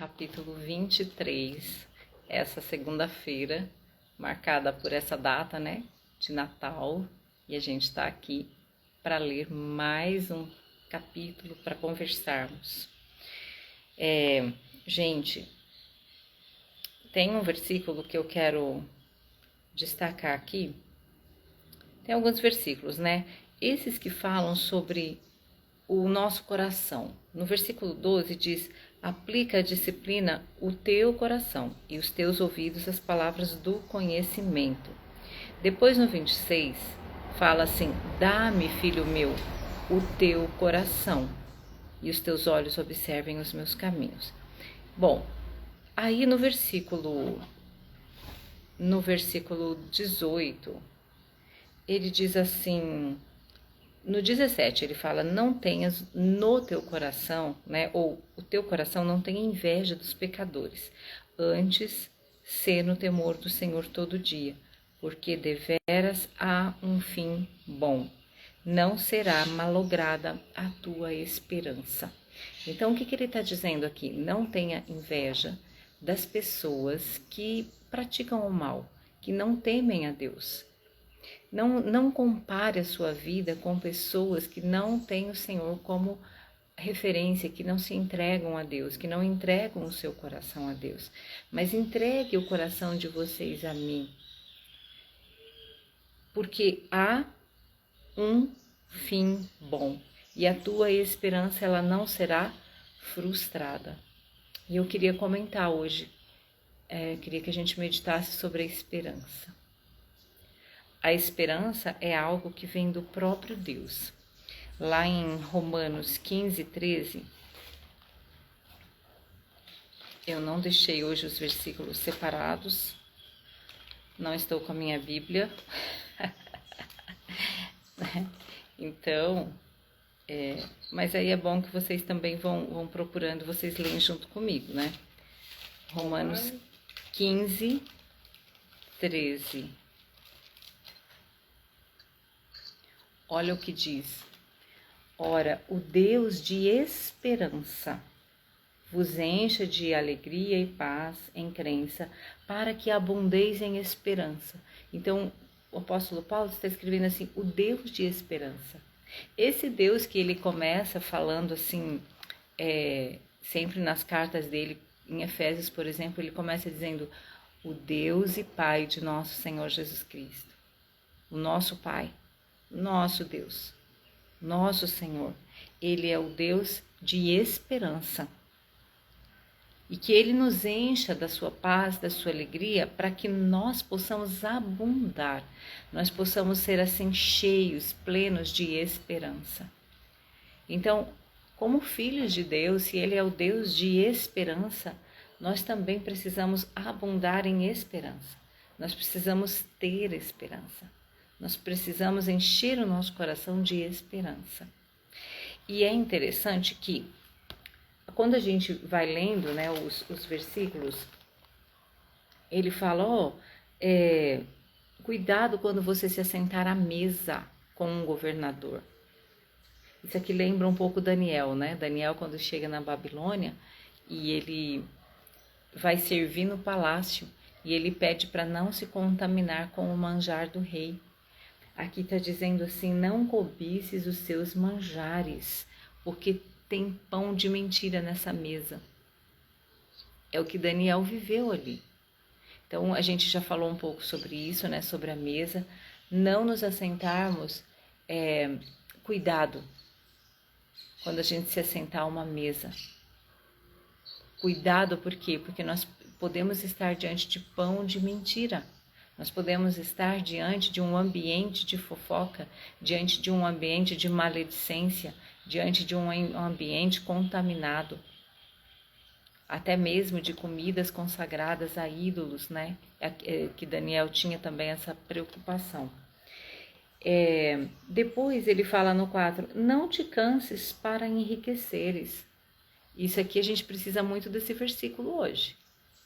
capítulo 23, essa segunda-feira, marcada por essa data, né, de Natal, e a gente está aqui para ler mais um capítulo para conversarmos. Gente, tem um versículo que eu quero destacar aqui. Tem alguns versículos, né? Esses que falam sobre o nosso coração. No versículo 12 diz: aplica a disciplina o teu coração e os teus ouvidos às palavras do conhecimento. Depois no 26 fala assim: dá-me, filho meu, o teu coração e os teus olhos observem os meus caminhos. Bom, aí no versículo 18, ele diz assim, no 17 ele fala: não tenhas no teu coração, né, ou o teu coração não tenha inveja dos pecadores, antes sê no temor do Senhor todo dia, porque deveras há um fim bom, não será malograda a tua esperança. Então, o que ele está dizendo aqui? Não tenha inveja das pessoas que praticam o mal, que não temem a Deus. Não compare a sua vida com pessoas que não têm o Senhor como referência, que não se entregam a Deus, que não entregam o seu coração a Deus. Mas entregue o coração de vocês a mim, porque há um fim bom e a tua esperança ela não será frustrada. E eu queria comentar hoje, queria que a gente meditasse sobre a esperança. A esperança é algo que vem do próprio Deus. Lá em Romanos 15, 13, eu não deixei hoje os versículos separados, não estou com a minha Bíblia. Então, mas aí é bom que vocês também vão procurando, vocês leem junto comigo, né? Romanos 15, 13. Olha o que diz: ora, o Deus de esperança vos encha de alegria e paz em crença, para que abundeis em esperança. Então, o apóstolo Paulo está escrevendo assim: o Deus de esperança. Esse Deus que ele começa falando assim, sempre nas cartas dele, em Efésios, por exemplo, ele começa dizendo: o Deus e Pai de nosso Senhor Jesus Cristo. O nosso Pai, nosso Deus, nosso Senhor, Ele é o Deus de esperança. E que Ele nos encha da sua paz, da sua alegria, para que nós possamos abundar, nós possamos ser assim cheios, plenos de esperança. Então, como filhos de Deus, se Ele é o Deus de esperança, nós também precisamos abundar em esperança. Nós precisamos ter esperança. Nós precisamos encher o nosso coração de esperança. E é interessante que, quando a gente vai lendo, né, os versículos, ele fala: cuidado quando você se assentar à mesa com um governador. Isso aqui lembra um pouco Daniel, né? Daniel, quando chega na Babilônia e ele vai servir no palácio e ele pede para não se contaminar com o manjar do rei. Aqui está dizendo assim: não cobices os seus manjares, porque tem pão de mentira nessa mesa. É o que Daniel viveu ali. Então, a gente já falou um pouco sobre isso, né? Sobre a mesa. Não nos assentarmos, cuidado quando a gente se assentar a uma mesa. Cuidado por quê? Porque nós podemos estar diante de pão de mentira. Nós podemos estar diante de um ambiente de fofoca, diante de um ambiente de maledicência, diante de um ambiente contaminado, até mesmo de comidas consagradas a ídolos, né? Que Daniel tinha também essa preocupação. Depois ele fala no 4, não te canses para enriqueceres. Isso aqui a gente precisa muito desse versículo hoje.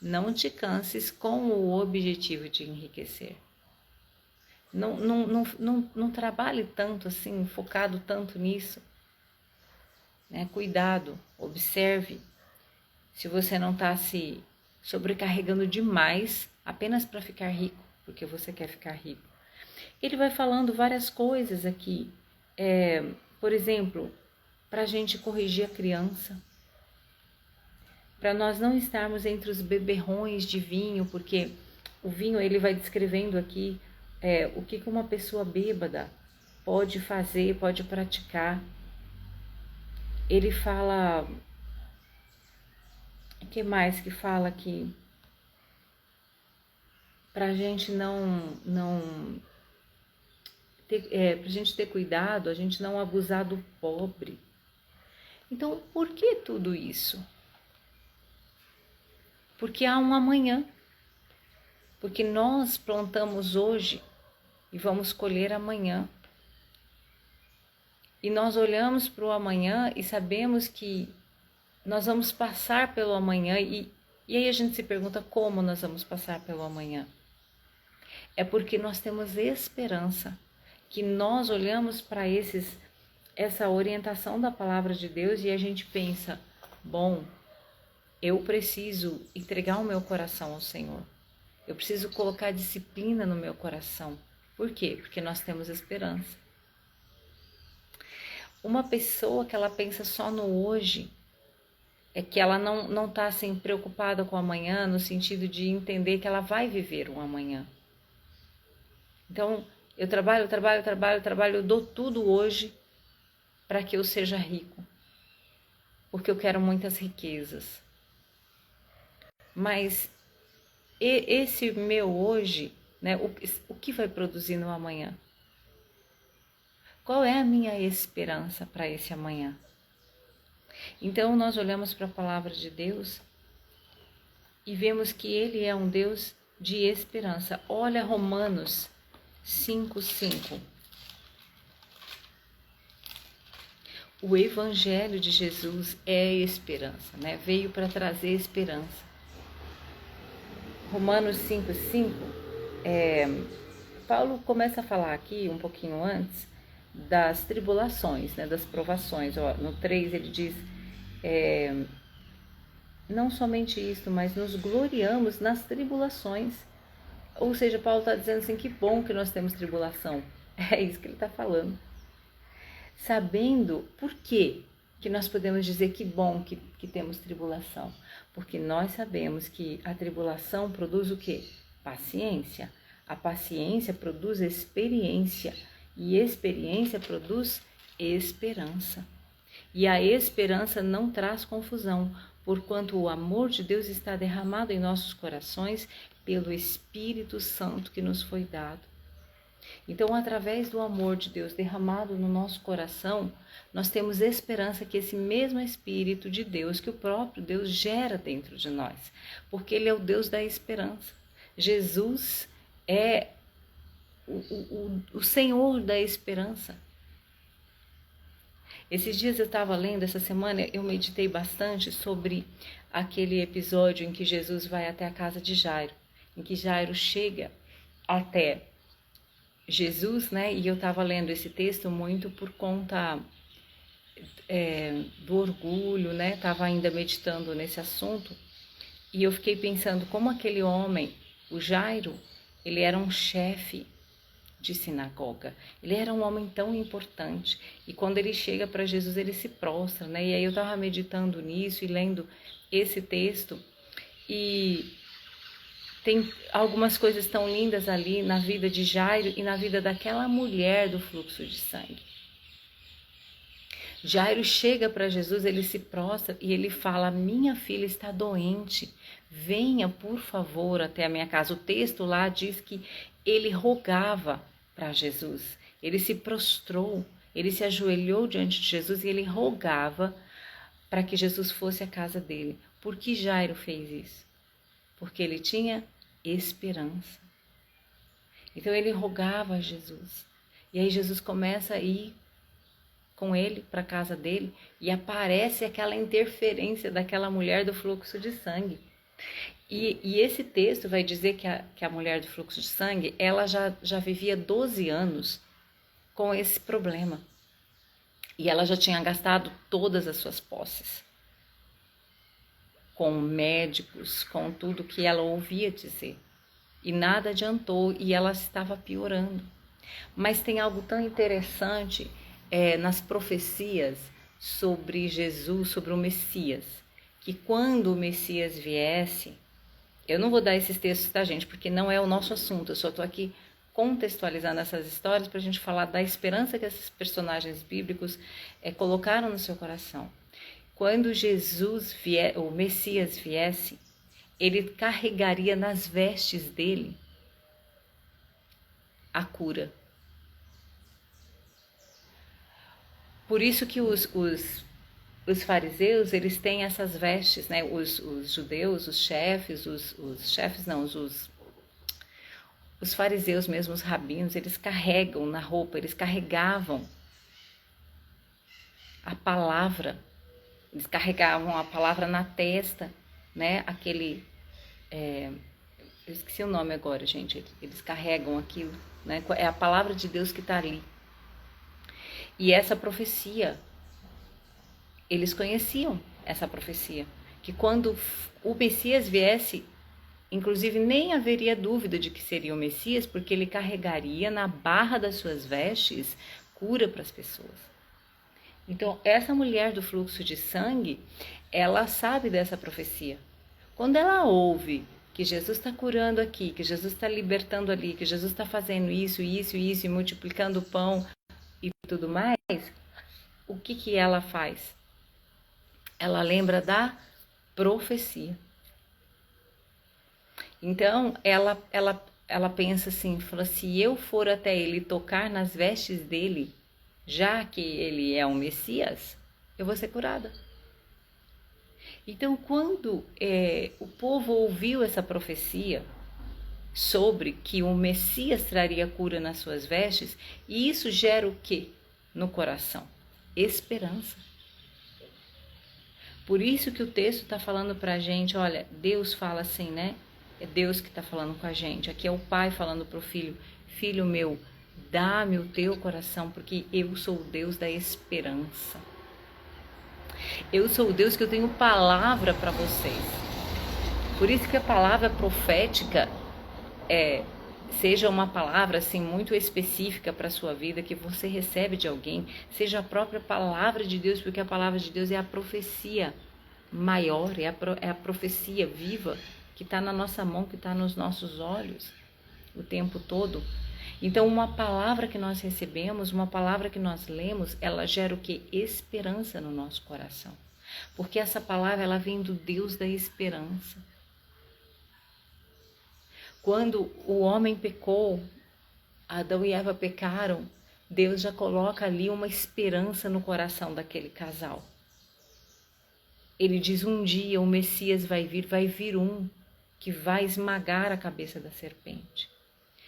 Não te canses com o objetivo de enriquecer. Não trabalhe tanto assim, focado tanto nisso. Cuidado, observe se você não está se sobrecarregando demais apenas para ficar rico, porque você quer ficar rico. Ele vai falando várias coisas aqui, por exemplo, para a gente corrigir a criança, para nós não estarmos entre os beberrões de vinho, porque o vinho, ele vai descrevendo aqui o que uma pessoa bêbada pode fazer, pode praticar. Ele fala, o que mais que fala aqui? Para a gente pra gente ter cuidado, a gente não abusar do pobre. Então, por que tudo isso? Porque há um amanhã. Porque nós plantamos hoje e vamos colher amanhã. E nós olhamos para o amanhã e sabemos que nós vamos passar pelo amanhã. E aí a gente se pergunta como nós vamos passar pelo amanhã. É porque nós temos esperança, que nós olhamos para essa orientação da palavra de Deus e a gente pensa, bom, eu preciso entregar o meu coração ao Senhor. Eu preciso colocar disciplina no meu coração. Por quê? Porque nós temos esperança. Uma pessoa que ela pensa só no hoje, é que ela não está assim, preocupada com o amanhã, no sentido de entender que ela vai viver um amanhã. Então, eu trabalho, eu dou tudo hoje para que eu seja rico, porque eu quero muitas riquezas. Mas esse meu hoje, né, o que vai produzir no amanhã? Qual é a minha esperança para esse amanhã? Então, nós olhamos para a palavra de Deus e vemos que Ele é um Deus de esperança. Olha Romanos 5:5. O Evangelho de Jesus é esperança, né? Veio para trazer esperança. Romanos 5:5, Paulo começa a falar aqui, um pouquinho antes, das tribulações, né? Das provações. Ó, no 3 ele diz, não somente isso, mas nos gloriamos nas tribulações. Ou seja, Paulo está dizendo assim, que bom que nós temos tribulação. É isso que ele está falando. Sabendo por quê que nós podemos dizer que bom que temos tribulação. Porque nós sabemos que a tribulação produz o quê? Paciência. A paciência produz experiência. E experiência produz esperança. E a esperança não traz confusão, porquanto o amor de Deus está derramado em nossos corações pelo Espírito Santo que nos foi dado. Então, através do amor de Deus derramado no nosso coração, nós temos esperança que esse mesmo Espírito de Deus, que o próprio Deus gera dentro de nós, porque Ele é o Deus da esperança. Jesus é o Senhor da esperança. Esses dias eu estava lendo, essa semana eu meditei bastante sobre aquele episódio em que Jesus vai até a casa de Jairo, em que Jairo chega até Jesus, né? E eu estava lendo esse texto muito por conta do orgulho, né? Estava ainda meditando nesse assunto e eu fiquei pensando como aquele homem, o Jairo, ele era um chefe de sinagoga. Ele era um homem tão importante e quando ele chega para Jesus ele se prostra, né? E aí eu estava meditando nisso e lendo esse texto e tem algumas coisas tão lindas ali na vida de Jairo e na vida daquela mulher do fluxo de sangue. Jairo chega para Jesus, ele se prostra e ele fala, minha filha está doente, venha por favor até a minha casa. O texto lá diz que ele rogava para Jesus, ele se prostrou, ele se ajoelhou diante de Jesus e ele rogava para que Jesus fosse à casa dele. Por que Jairo fez isso? Porque ele tinha esperança. Então ele rogava a Jesus. E aí Jesus começa a ir com ele para a casa dele e aparece aquela interferência daquela mulher do fluxo de sangue. E esse texto vai dizer que a mulher do fluxo de sangue, ela já vivia 12 anos com esse problema. E ela já tinha gastado todas as suas posses. com médicos, com tudo que ela ouvia dizer. E nada adiantou e ela estava piorando. Mas tem algo tão interessante nas profecias sobre Jesus, sobre o Messias, que quando o Messias viesse, eu não vou dar esses textos, tá, gente, porque não é o nosso assunto, eu só estou aqui contextualizando essas histórias para a gente falar da esperança que esses personagens bíblicos colocaram no seu coração. Quando Jesus o Messias viesse, ele carregaria nas vestes dele a cura. Por isso que os fariseus, eles têm essas vestes, né? Os judeus, os fariseus mesmo, os rabinos, eles carregam na roupa, eles carregavam a palavra, eles carregavam a palavra na testa, né? Eu esqueci o nome agora, gente, eles carregam aquilo, né? É a palavra de Deus que está ali. E essa profecia, eles conheciam essa profecia, que quando o Messias viesse, inclusive nem haveria dúvida de que seria o Messias, porque ele carregaria na barra das suas vestes cura para as pessoas. Então, essa mulher do fluxo de sangue, ela sabe dessa profecia. Quando ela ouve que Jesus está curando aqui, que Jesus está libertando ali, que Jesus está fazendo isso, e multiplicando o pão e tudo mais, o que ela faz? Ela lembra da profecia. Então, ela pensa assim, fala, se eu for até ele tocar nas vestes dele, já que ele é o Messias, eu vou ser curada. Então, quando o povo ouviu essa profecia sobre que o Messias traria cura nas suas vestes, e isso gera o quê no coração? Esperança. Por isso que o texto está falando para a gente, olha, Deus fala assim, né? É Deus que está falando com a gente. Aqui é o pai falando para o filho, filho meu, dá-me o teu coração, porque eu sou o Deus da esperança. Eu sou o Deus que eu tenho palavra para vocês. Por isso que a palavra profética seja uma palavra assim muito específica para a sua vida, que você recebe de alguém, seja a própria palavra de Deus, porque a palavra de Deus é a profecia maior, é a profecia viva que está na nossa mão, que está nos nossos olhos o tempo todo. Então, uma palavra que nós recebemos, uma palavra que nós lemos, ela gera o quê? Esperança no nosso coração. Porque essa palavra, ela vem do Deus da esperança. Quando o homem pecou, Adão e Eva pecaram, Deus já coloca ali uma esperança no coração daquele casal. Ele diz, um dia o Messias vai vir um que vai esmagar a cabeça da serpente,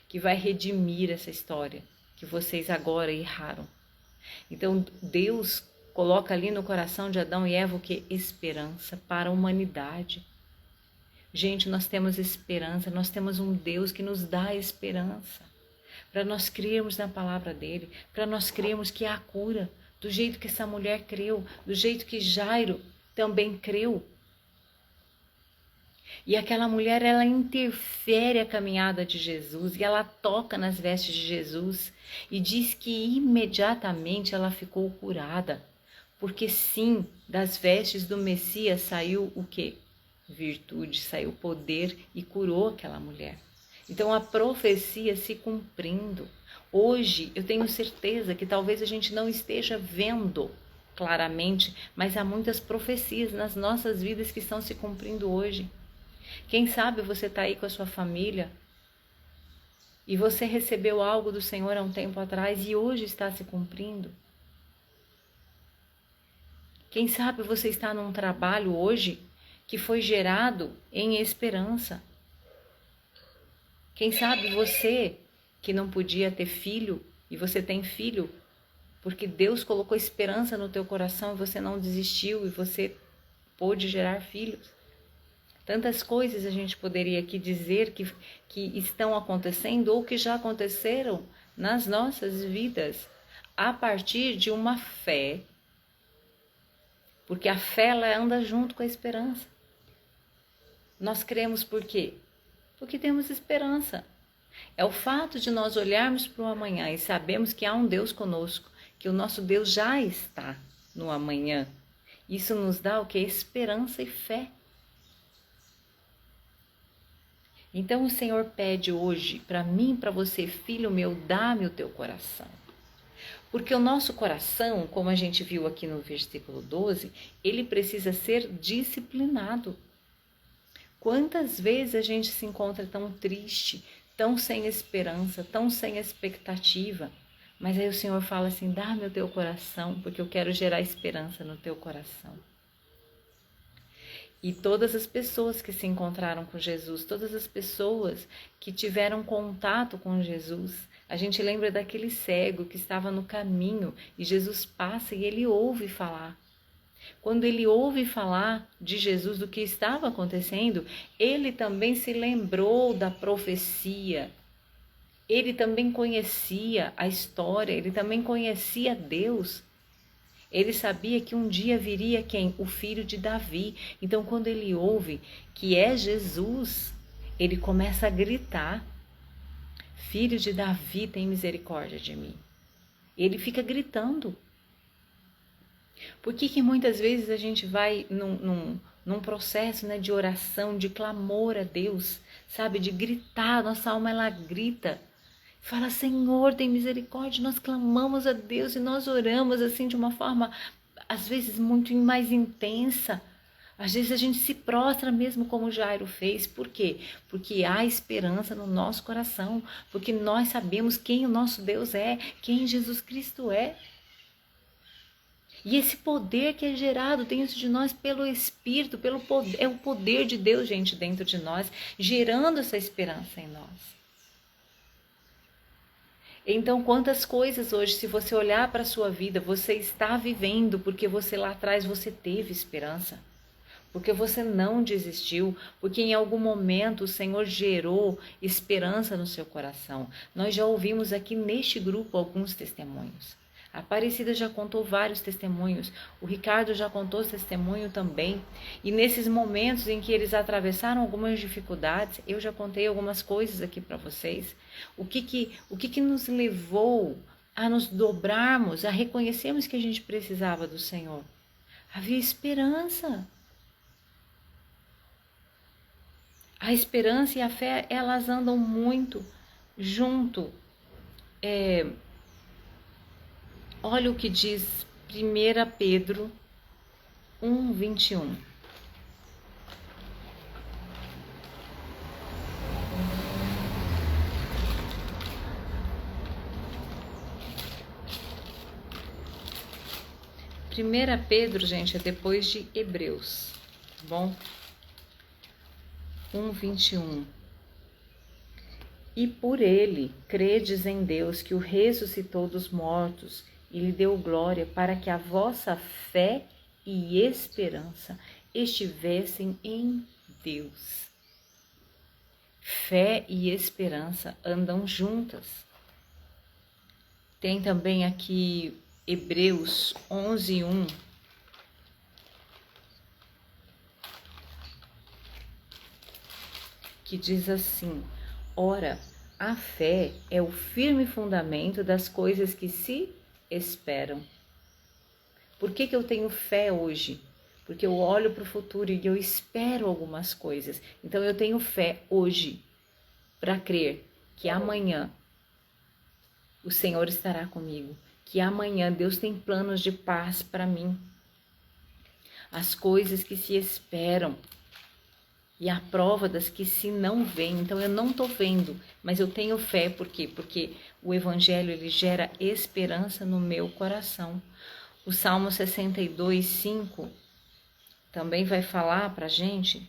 que vai redimir essa história que vocês agora erraram. Então Deus coloca ali no coração de Adão e Eva o que? Esperança para a humanidade. Gente, nós temos esperança, nós temos um Deus que nos dá esperança, para nós crermos na palavra dele, para nós crermos que há cura, do jeito que essa mulher creu, do jeito que Jairo também creu. E aquela mulher, ela interfere a caminhada de Jesus e ela toca nas vestes de Jesus e diz que imediatamente ela ficou curada, porque sim, das vestes do Messias saiu o quê? Virtude, saiu poder e curou aquela mulher. Então a profecia se cumprindo. Hoje eu tenho certeza que talvez a gente não esteja vendo claramente, mas há muitas profecias nas nossas vidas que estão se cumprindo hoje. Quem sabe você está aí com a sua família e você recebeu algo do Senhor há um tempo atrás e hoje está se cumprindo. Quem sabe você está num trabalho hoje que foi gerado em esperança. Quem sabe você que não podia ter filho e você tem filho, porque Deus colocou esperança no teu coração e você não desistiu e você pôde gerar filhos. Tantas coisas a gente poderia aqui dizer que estão acontecendo ou que já aconteceram nas nossas vidas a partir de uma fé, porque a fé ela anda junto com a esperança. Nós cremos por quê? Porque temos esperança. É o fato de nós olharmos para o amanhã e sabemos que há um Deus conosco, que o nosso Deus já está no amanhã. Isso nos dá o que? Esperança e fé. Então o Senhor pede hoje para mim e para você, filho meu, dá-me o teu coração. Porque o nosso coração, como a gente viu aqui no versículo 12, ele precisa ser disciplinado. Quantas vezes a gente se encontra tão triste, tão sem esperança, tão sem expectativa, mas aí o Senhor fala assim, dá-me o teu coração, porque eu quero gerar esperança no teu coração. E todas as pessoas que se encontraram com Jesus, todas as pessoas que tiveram contato com Jesus, a gente lembra daquele cego que estava no caminho e Jesus passa e ele ouve falar. Quando ele ouve falar de Jesus, do que estava acontecendo, ele também se lembrou da profecia. Ele também conhecia a história, ele também conhecia Deus. Ele sabia que um dia viria quem? O filho de Davi. Então, quando ele ouve que é Jesus, ele começa a gritar: Filho de Davi, tem misericórdia de mim. Ele fica gritando. Por que muitas vezes a gente vai num processo, né, de oração, de clamor a Deus, sabe? De gritar, nossa alma ela grita. Fala, Senhor, tem misericórdia. Nós clamamos a Deus e nós oramos assim de uma forma, às vezes, muito mais intensa. Às vezes a gente se prostra mesmo como Jairo fez. Por quê? Porque há esperança no nosso coração. Porque nós sabemos quem o nosso Deus é, quem Jesus Cristo é. E esse poder que é gerado dentro de nós pelo Espírito, pelo poder, é o poder de Deus, gente, dentro de nós, gerando essa esperança em nós. Então, quantas coisas hoje, se você olhar para a sua vida, você está vivendo porque você lá atrás você teve esperança. Porque você não desistiu, porque em algum momento o Senhor gerou esperança no seu coração. Nós já ouvimos aqui neste grupo alguns testemunhos. A Aparecida já contou vários testemunhos, o Ricardo já contou testemunho também. E nesses momentos em que eles atravessaram algumas dificuldades, eu já contei algumas coisas aqui para vocês. O que nos levou a nos dobrarmos, a reconhecermos que a gente precisava do Senhor? Havia esperança. A esperança e a fé, elas andam muito junto. Olha o que diz 1 Pedro 1:21. Primeira Pedro, gente, é depois de Hebreus, tá bom? 1:21. E por ele credes em Deus, que o ressuscitou dos mortos e lhe deu glória, para que a vossa fé e esperança estivessem em Deus. Fé e esperança andam juntas. Tem também aqui Hebreus 11:1. Que diz assim: ora, a fé é o firme fundamento das coisas que se esperam. Por que eu tenho fé hoje? Porque eu olho para o futuro e eu espero algumas coisas. Então eu tenho fé hoje para crer que amanhã o Senhor estará comigo, que amanhã Deus tem planos de paz para mim. As coisas que se esperam e a prova das que se não veem. Então eu não estou vendo, mas eu tenho fé. Por quê? Porque o Evangelho ele gera esperança no meu coração. O Salmo 62:5 também vai falar para a gente.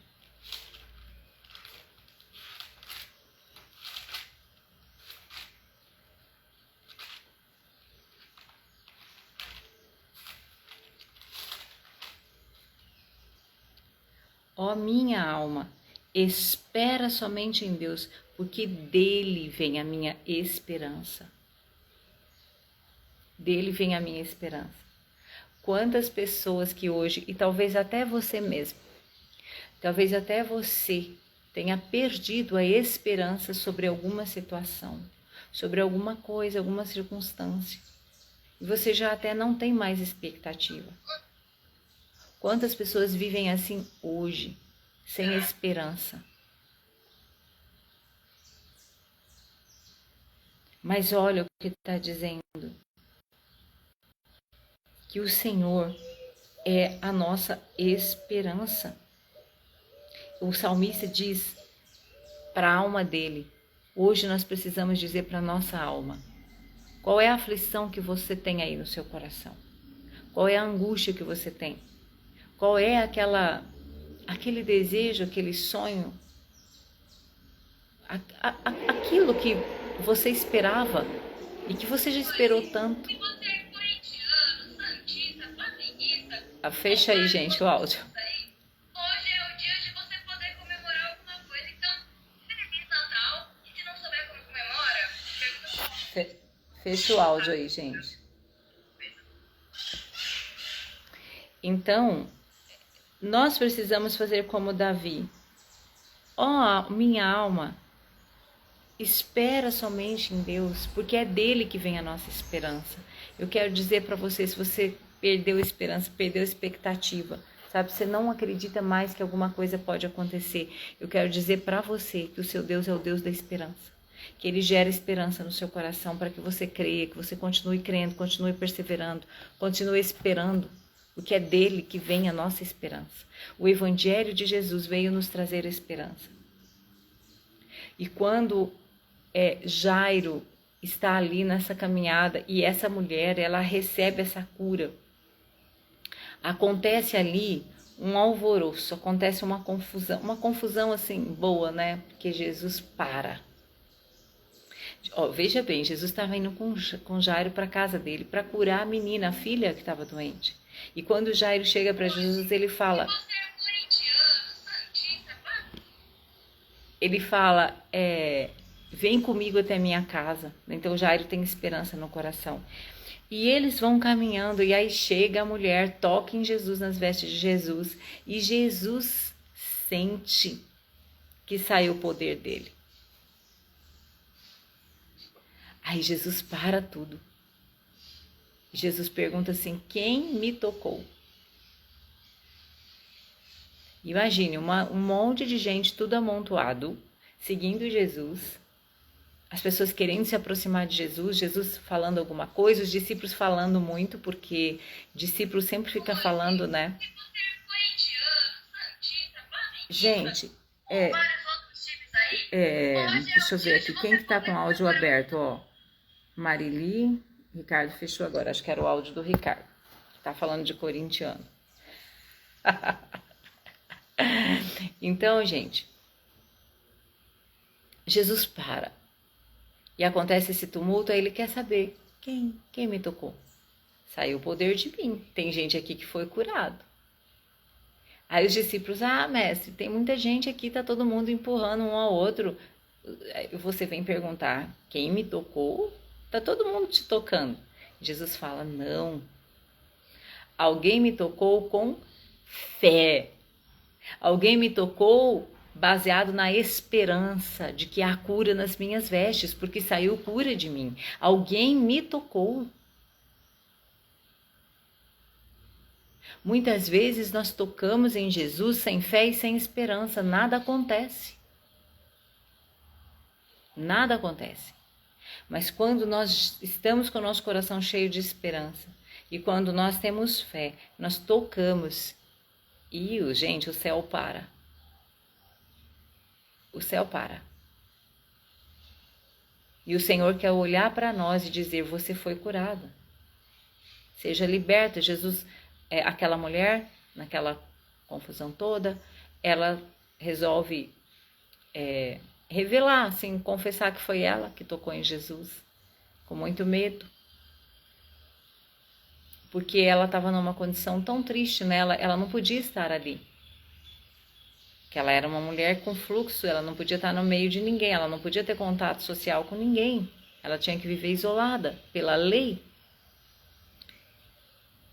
Ó minha alma, espera somente em Deus, porque dele vem a minha esperança. Dele vem a minha esperança. Quantas pessoas que hoje, e talvez até você mesmo, Talvez até você tenha perdido a esperança sobre alguma situação, sobre alguma coisa, alguma circunstância. E você já até não tem mais expectativa. Quantas pessoas vivem assim hoje, sem esperança? Mas olha o que está dizendo, que o Senhor é a nossa esperança. O salmista diz para a alma dele, hoje nós precisamos dizer para a nossa alma, qual é a aflição que você tem aí no seu coração? Qual é a angústia que você tem? Qual é aquele desejo, aquele sonho, aquilo que você esperava e que você já esperou tanto? Fecha aí, gente, o áudio. Hoje é o dia de você poder comemorar alguma coisa. Então, Feliz Natal. E se não souber como comemora, fecha o áudio aí, gente. Então, nós precisamos fazer como Davi. Ó, minha alma, espera somente em Deus, porque é dele que vem a nossa esperança. Eu quero dizer para você, se você perdeu a esperança, perdeu a expectativa, sabe? Você não acredita mais que alguma coisa pode acontecer. Eu quero dizer para você que o seu Deus é o Deus da esperança. Que Ele gera esperança no seu coração para que você creia, que você continue crendo, continue perseverando, continue esperando. Porque é dele que vem a nossa esperança. O Evangelho de Jesus veio nos trazer a esperança. E quando Jairo está ali nessa caminhada e essa mulher, ela recebe essa cura, acontece ali um alvoroço, acontece uma confusão assim boa, né? Porque Jesus para. Ó, veja bem, Jesus estava indo com Jairo para a casa dele para curar a menina, a filha que estava doente. E quando Jairo chega para Jesus, ele fala, vem comigo até minha casa. Então Jairo tem esperança no coração. E eles vão caminhando, e aí chega a mulher, toca em Jesus, nas vestes de Jesus, e Jesus sente que saiu o poder dele. Aí Jesus para tudo. Jesus pergunta assim, quem me tocou? Imagine, um monte de gente, tudo amontoado, seguindo Jesus, as pessoas querendo se aproximar de Jesus, Jesus falando alguma coisa, os discípulos falando muito, porque discípulo sempre fica falando, né? Gente, deixa eu ver aqui, quem que tá com o áudio aberto, ó? Marili, Ricardo fechou agora, acho que era o áudio do Ricardo, que tá falando de corintiano. Então, gente, Jesus para. E acontece esse tumulto, aí ele quer saber, quem me tocou? Saiu o poder de mim, tem gente aqui que foi curado. Aí os discípulos, mestre, tem muita gente aqui, tá todo mundo empurrando um ao outro. Você vem perguntar, quem me tocou? Tá todo mundo te tocando. Jesus fala, não. Alguém me tocou com fé. Alguém me tocou baseado na esperança de que há cura nas minhas vestes, porque saiu cura de mim. Alguém me tocou. Muitas vezes nós tocamos em Jesus sem fé e sem esperança, nada acontece. Nada acontece. Mas quando nós estamos com o nosso coração cheio de esperança e quando nós temos fé, nós tocamos e, gente, o céu para. O céu para. E o Senhor quer olhar para nós e dizer, você foi curada. Seja liberta. Jesus, aquela mulher, naquela confusão toda, ela resolve revelar, assim, confessar que foi ela que tocou em Jesus, com muito medo. Porque ela estava numa condição tão triste, né? Ela não podia estar ali. Que ela era uma mulher com fluxo, ela não podia estar no meio de ninguém, ela não podia ter contato social com ninguém. Ela tinha que viver isolada, pela lei.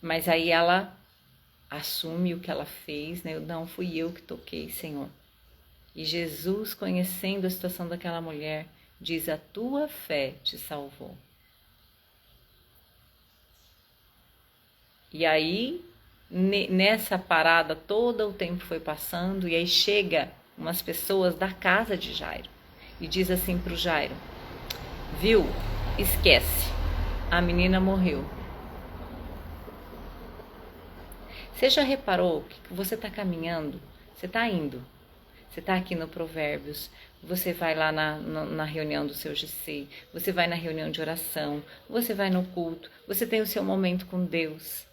Mas aí ela assume o que ela fez, né? Não fui eu que toquei, Senhor. E Jesus, conhecendo a situação daquela mulher, diz: a tua fé te salvou. E aí, nessa parada, todo o tempo foi passando, e aí chega umas pessoas da casa de Jairo e diz assim para o Jairo: viu, esquece, a menina morreu. Você já reparou que você está caminhando, você está indo, você está aqui no Provérbios, você vai lá na reunião do seu GC, você vai na reunião de oração, você vai no culto, você tem o seu momento com Deus.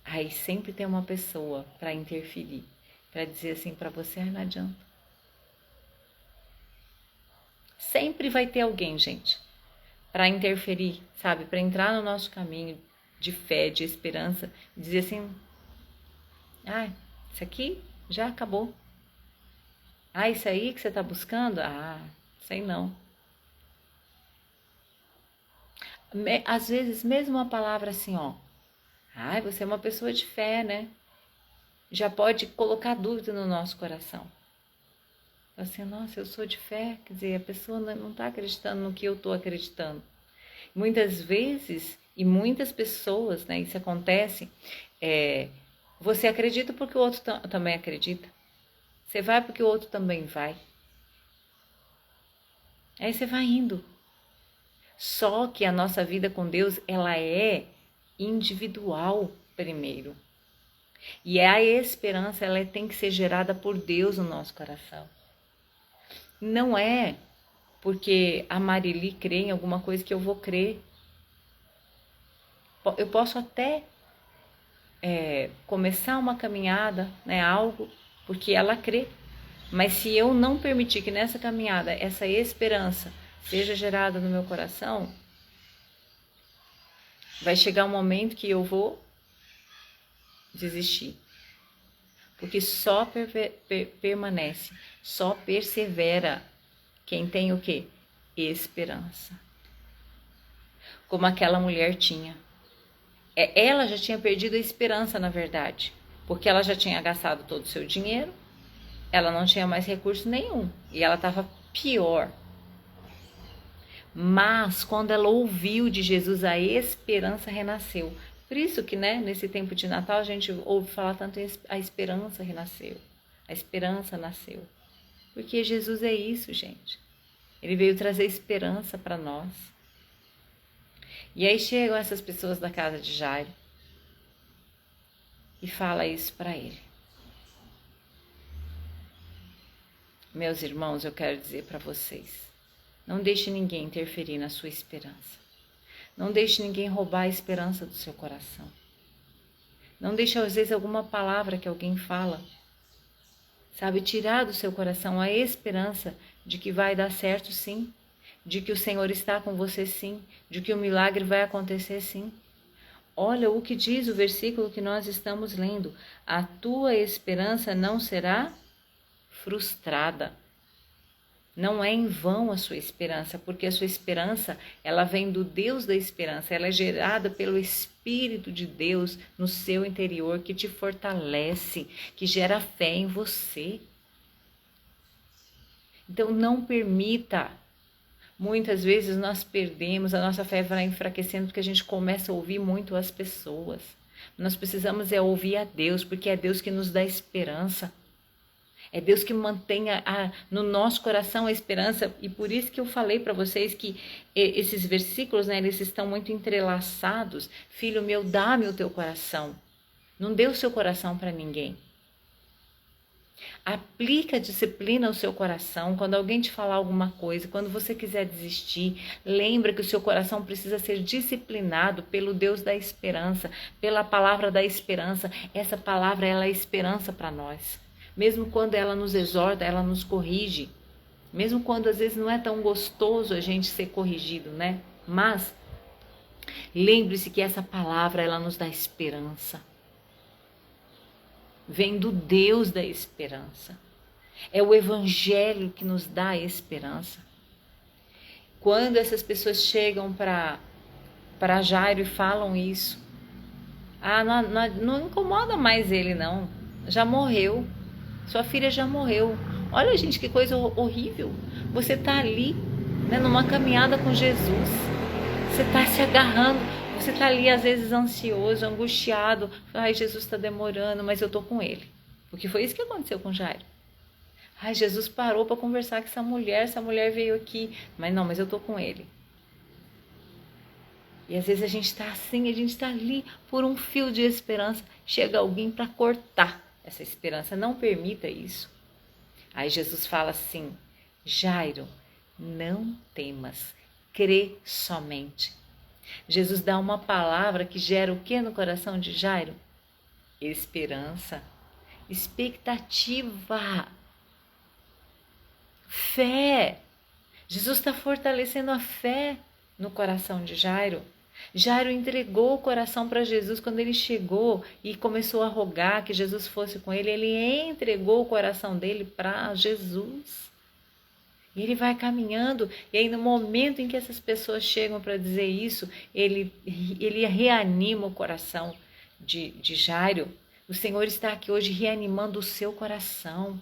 Aí sempre tem uma pessoa para interferir, para dizer assim para você: não adianta. Sempre vai ter alguém, gente, para interferir, sabe? Para entrar no nosso caminho de fé, de esperança, e dizer assim: isso aqui já acabou. Isso aí que você está buscando? Sei não. Às vezes, mesmo uma palavra assim, você é uma pessoa de fé, né? Já pode colocar dúvida no nosso coração. Assim, nossa, eu sou de fé. Quer dizer, a pessoa não está acreditando no que eu estou acreditando. Muitas vezes, e muitas pessoas, né? Isso acontece, você acredita porque o outro também acredita. Você vai porque o outro também vai. Aí você vai indo. Só que a nossa vida com Deus, ela é individual primeiro. E a esperança, ela tem que ser gerada por Deus no nosso coração. Não é porque a Marili crê em alguma coisa que eu vou crer. Eu posso até começar uma caminhada, né, algo, porque ela crê. Mas se eu não permitir que nessa caminhada essa esperança seja gerada no meu coração, vai chegar um momento que eu vou desistir. Porque só permanece, só persevera quem tem o quê? Esperança. Como aquela mulher tinha. Ela já tinha perdido a esperança, na verdade, porque ela já tinha gastado todo o seu dinheiro, ela não tinha mais recurso nenhum e ela estava pior. Mas quando ela ouviu de Jesus, a esperança renasceu. Por isso que, né, nesse tempo de Natal a gente ouve falar tanto a esperança renasceu, a esperança nasceu. Porque Jesus é isso, gente. Ele veio trazer esperança para nós. E aí chegam essas pessoas da casa de Jairo e fala isso para ele. Meus irmãos, eu quero dizer para vocês, não deixe ninguém interferir na sua esperança. Não deixe ninguém roubar a esperança do seu coração. Não deixe, às vezes, alguma palavra que alguém fala, sabe, tirar do seu coração a esperança de que vai dar certo sim, de que o Senhor está com você sim, de que o milagre vai acontecer sim. Olha o que diz o versículo que nós estamos lendo: a tua esperança não será frustrada. Não é em vão a sua esperança, porque a sua esperança, ela vem do Deus da esperança, ela é gerada pelo Espírito de Deus no seu interior, que te fortalece, que gera fé em você. Então não permita. Muitas vezes nós perdemos, a nossa fé vai enfraquecendo porque a gente começa a ouvir muito as pessoas. Nós precisamos ouvir a Deus, porque é Deus que nos dá esperança. É Deus que mantém no nosso coração a esperança. E por isso que eu falei para vocês que esses versículos, né, eles estão muito entrelaçados. Filho meu, dá-me o teu coração. Não dê o seu coração para ninguém. Aplica a disciplina ao seu coração. Quando alguém te falar alguma coisa, quando você quiser desistir, lembra que o seu coração precisa ser disciplinado pelo Deus da esperança, pela palavra da esperança. Essa palavra, ela é esperança para nós. Mesmo quando ela nos exorta, ela nos corrige. Mesmo quando às vezes não é tão gostoso a gente ser corrigido, né? Mas lembre-se que essa palavra, ela nos dá esperança. Vem do Deus da esperança. É o Evangelho que nos dá a esperança. Quando essas pessoas chegam para Jairo e falam isso, Ah, não incomoda mais ele, não. Já morreu. Sua filha já morreu. Olha, gente, que coisa horrível. Você tá ali, né, numa caminhada com Jesus. Você tá se agarrando. Você tá ali, às vezes, ansioso, angustiado. Ai, Jesus está demorando, mas eu tô com ele. Porque foi isso que aconteceu com Jairo. Ai, Jesus parou para conversar com essa mulher veio aqui. Mas não, mas eu tô com ele. E às vezes a gente está assim, a gente está ali por um fio de esperança. Chega alguém para cortar essa esperança. Não permita isso. Aí Jesus fala assim: Jairo, não temas, crê somente. Jesus dá uma palavra que gera o que no coração de Jairo? Esperança, expectativa, fé. Jesus está fortalecendo a fé no coração de Jairo. Jairo entregou o coração para Jesus quando ele chegou e começou a rogar que Jesus fosse com ele. Ele entregou o coração dele para Jesus. E ele vai caminhando, e aí no momento em que essas pessoas chegam para dizer isso, ele reanima o coração de Jairo. O Senhor está aqui hoje reanimando o seu coração.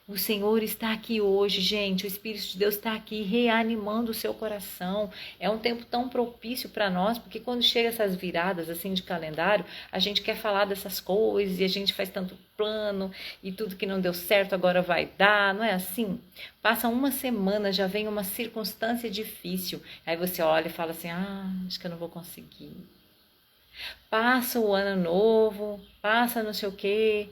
O Senhor está aqui hoje, gente. O Espírito de Deus está aqui reanimando o seu coração. É um tempo tão propício para nós, porque quando chega essas viradas assim de calendário, a gente quer falar dessas coisas e a gente faz tanto plano e tudo que não deu certo agora vai dar, não é assim? Passa uma semana, já vem uma circunstância difícil. Aí você olha e fala assim: acho que eu não vou conseguir. Passa o ano novo, passa não sei o quê.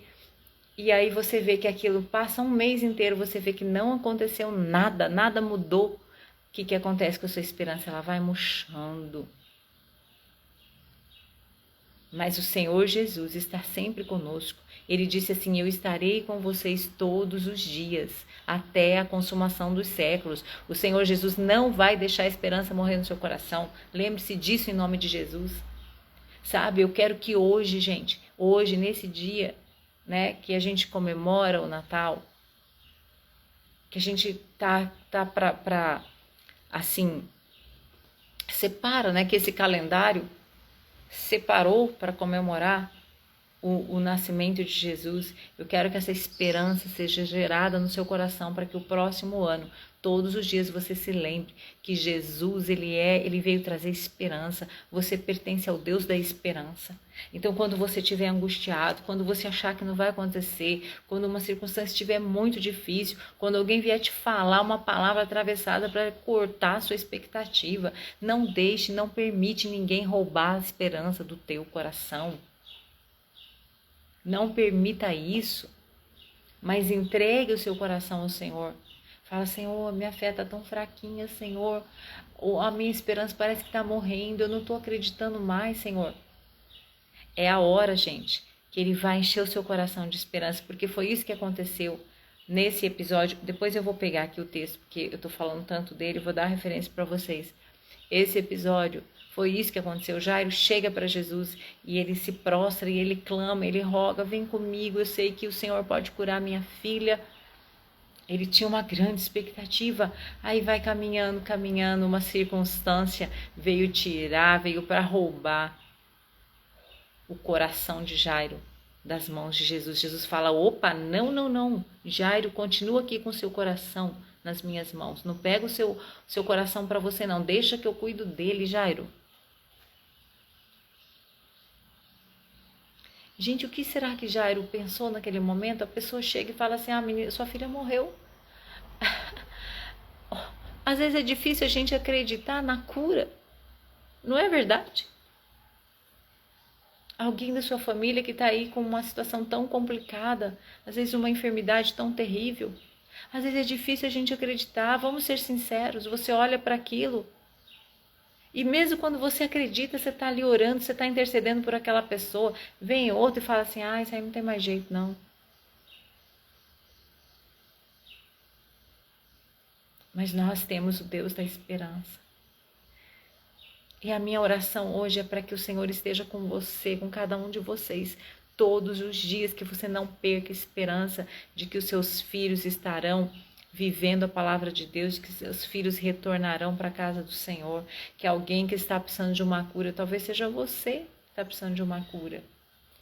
E aí você vê que aquilo passa um mês inteiro, você vê que não aconteceu nada, nada mudou. O que acontece com a sua esperança? Ela vai murchando. Mas o Senhor Jesus está sempre conosco. Ele disse assim: eu estarei com vocês todos os dias, até a consumação dos séculos. O Senhor Jesus não vai deixar a esperança morrer no seu coração. Lembre-se disso em nome de Jesus. Sabe, eu quero que hoje, gente, hoje, nesse dia, né, que a gente comemora o Natal, que a gente tá para assim, separa, né, que esse calendário separou para comemorar o nascimento de Jesus. Eu quero que essa esperança seja gerada no seu coração para que o próximo ano, todos os dias, você se lembre que Jesus, ele veio trazer esperança. Você pertence ao Deus da esperança. Então, quando você estiver angustiado, quando você achar que não vai acontecer, quando uma circunstância estiver muito difícil, quando alguém vier te falar uma palavra atravessada para cortar a sua expectativa, não deixe, não permite ninguém roubar a esperança do teu coração. Não permita isso, mas entregue o seu coração ao Senhor. Fala: Senhor, minha fé está tão fraquinha, Senhor. Ou a minha esperança parece que está morrendo, eu não estou acreditando mais, Senhor. É a hora, gente, que Ele vai encher o seu coração de esperança, porque foi isso que aconteceu nesse episódio. Depois eu vou pegar aqui o texto, porque eu estou falando tanto dele, vou dar a referência para vocês. Esse episódio, foi isso que aconteceu. Jairo chega para Jesus e ele se prostra e ele clama, ele roga: vem comigo, eu sei que o Senhor pode curar minha filha. Ele tinha uma grande expectativa. Aí vai caminhando, uma circunstância veio para roubar o coração de Jairo das mãos de Jesus. Jesus fala: opa, não. Jairo, continua aqui com seu coração nas minhas mãos. Não pega o seu coração para você, não. Deixa que eu cuido dele, Jairo. Gente, o que será que Jairo pensou naquele momento? A pessoa chega e fala assim: menina, sua filha morreu. Às vezes é difícil a gente acreditar na cura. Não é verdade? Alguém da sua família que está aí com uma situação tão complicada, às vezes uma enfermidade tão terrível. Às vezes é difícil a gente acreditar. Vamos ser sinceros, você olha para aquilo e mesmo quando você acredita, você está ali orando, você está intercedendo por aquela pessoa, vem outro e fala assim: isso aí não tem mais jeito não. Mas nós temos o Deus da esperança. E a minha oração hoje é para que o Senhor esteja com você, com cada um de vocês, todos os dias, que você não perca a esperança de que os seus filhos estarão vivendo a palavra de Deus, que seus filhos retornarão para a casa do Senhor, que alguém que está precisando de uma cura, talvez seja você, está precisando de uma cura.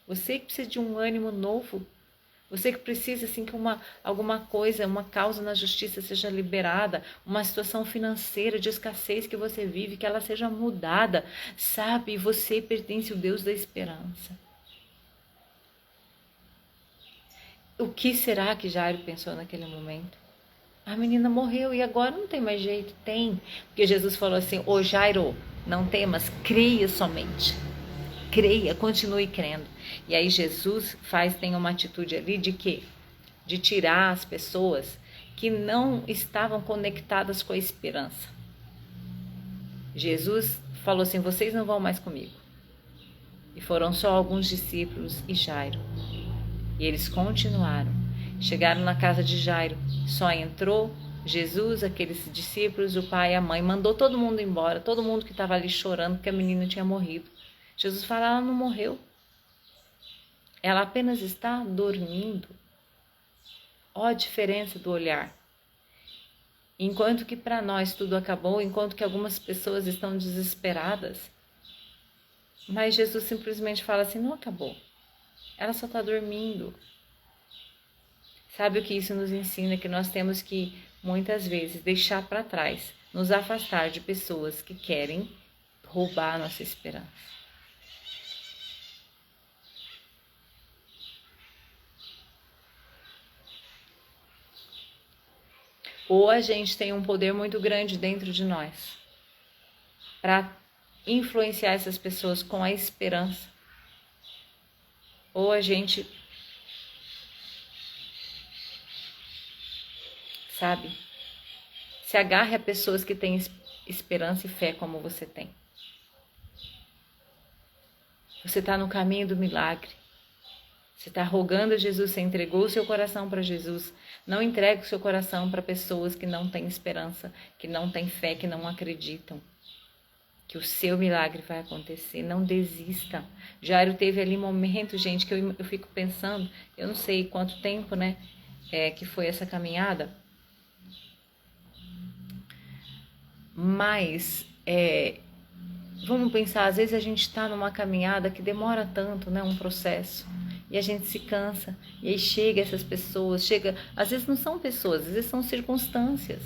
Você que precisa de um ânimo novo. Você que precisa assim que alguma coisa, uma causa na justiça seja liberada, uma situação financeira de escassez que você vive, que ela seja mudada. Sabe, você pertence ao Deus da esperança. O que será que Jairo pensou naquele momento? A menina morreu e agora não tem mais jeito. Tem, porque Jesus falou assim: ô Jairo, não temas, creia somente. Creia, continue crendo. E aí Jesus tem uma atitude ali de quê? De tirar as pessoas que não estavam conectadas com a esperança. Jesus falou assim: vocês não vão mais comigo. E foram só alguns discípulos e Jairo. E eles continuaram. Chegaram na casa de Jairo. Só entrou Jesus, aqueles discípulos, o pai e a mãe. Mandou todo mundo embora. Todo mundo que estava ali chorando porque a menina tinha morrido. Jesus fala: ela não morreu. Ela apenas está dormindo. Ó a diferença do olhar. Enquanto que para nós tudo acabou, enquanto que algumas pessoas estão desesperadas, mas Jesus simplesmente fala assim: não acabou. Ela só está dormindo. Sabe o que isso nos ensina? Que nós temos que, muitas vezes, deixar para trás, nos afastar de pessoas que querem roubar a nossa esperança. Ou a gente tem um poder muito grande dentro de nós para influenciar essas pessoas com a esperança. Ou a gente, sabe, se agarre a pessoas que têm esperança e fé como você tem. Você está no caminho do milagre. Você está rogando a Jesus, você entregou o seu coração para Jesus. Não entregue o seu coração para pessoas que não têm esperança, que não têm fé, que não acreditam que o seu milagre vai acontecer. Não desista. Jairo teve ali momento, gente, que eu fico pensando, eu não sei quanto tempo, né, que foi essa caminhada, mas vamos pensar, às vezes a gente está numa caminhada que demora tanto, né, um processo. E a gente se cansa, e aí chega essas pessoas, às vezes não são pessoas, às vezes são circunstâncias.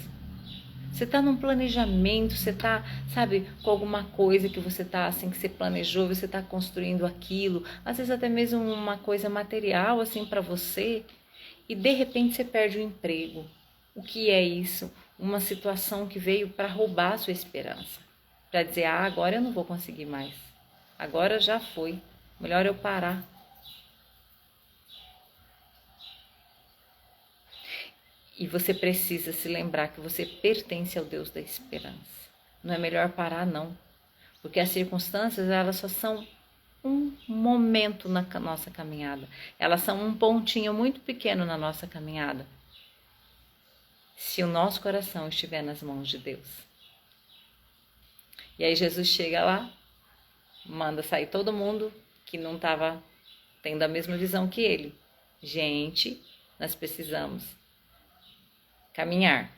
Você está num planejamento, você está, sabe, com alguma coisa que você está, assim, que você planejou, você está construindo aquilo, às vezes até mesmo uma coisa material, assim, para você, e de repente você perde o emprego. O que é isso? Uma situação que veio para roubar a sua esperança, para dizer: agora eu não vou conseguir mais, agora já foi, melhor eu parar. E você precisa se lembrar que você pertence ao Deus da esperança. Não é melhor parar, não. Porque as circunstâncias, elas só são um momento na nossa caminhada. Elas são um pontinho muito pequeno na nossa caminhada. Se o nosso coração estiver nas mãos de Deus. E aí Jesus chega lá, manda sair todo mundo que não estava tendo a mesma visão que ele. Gente, nós precisamos caminhar.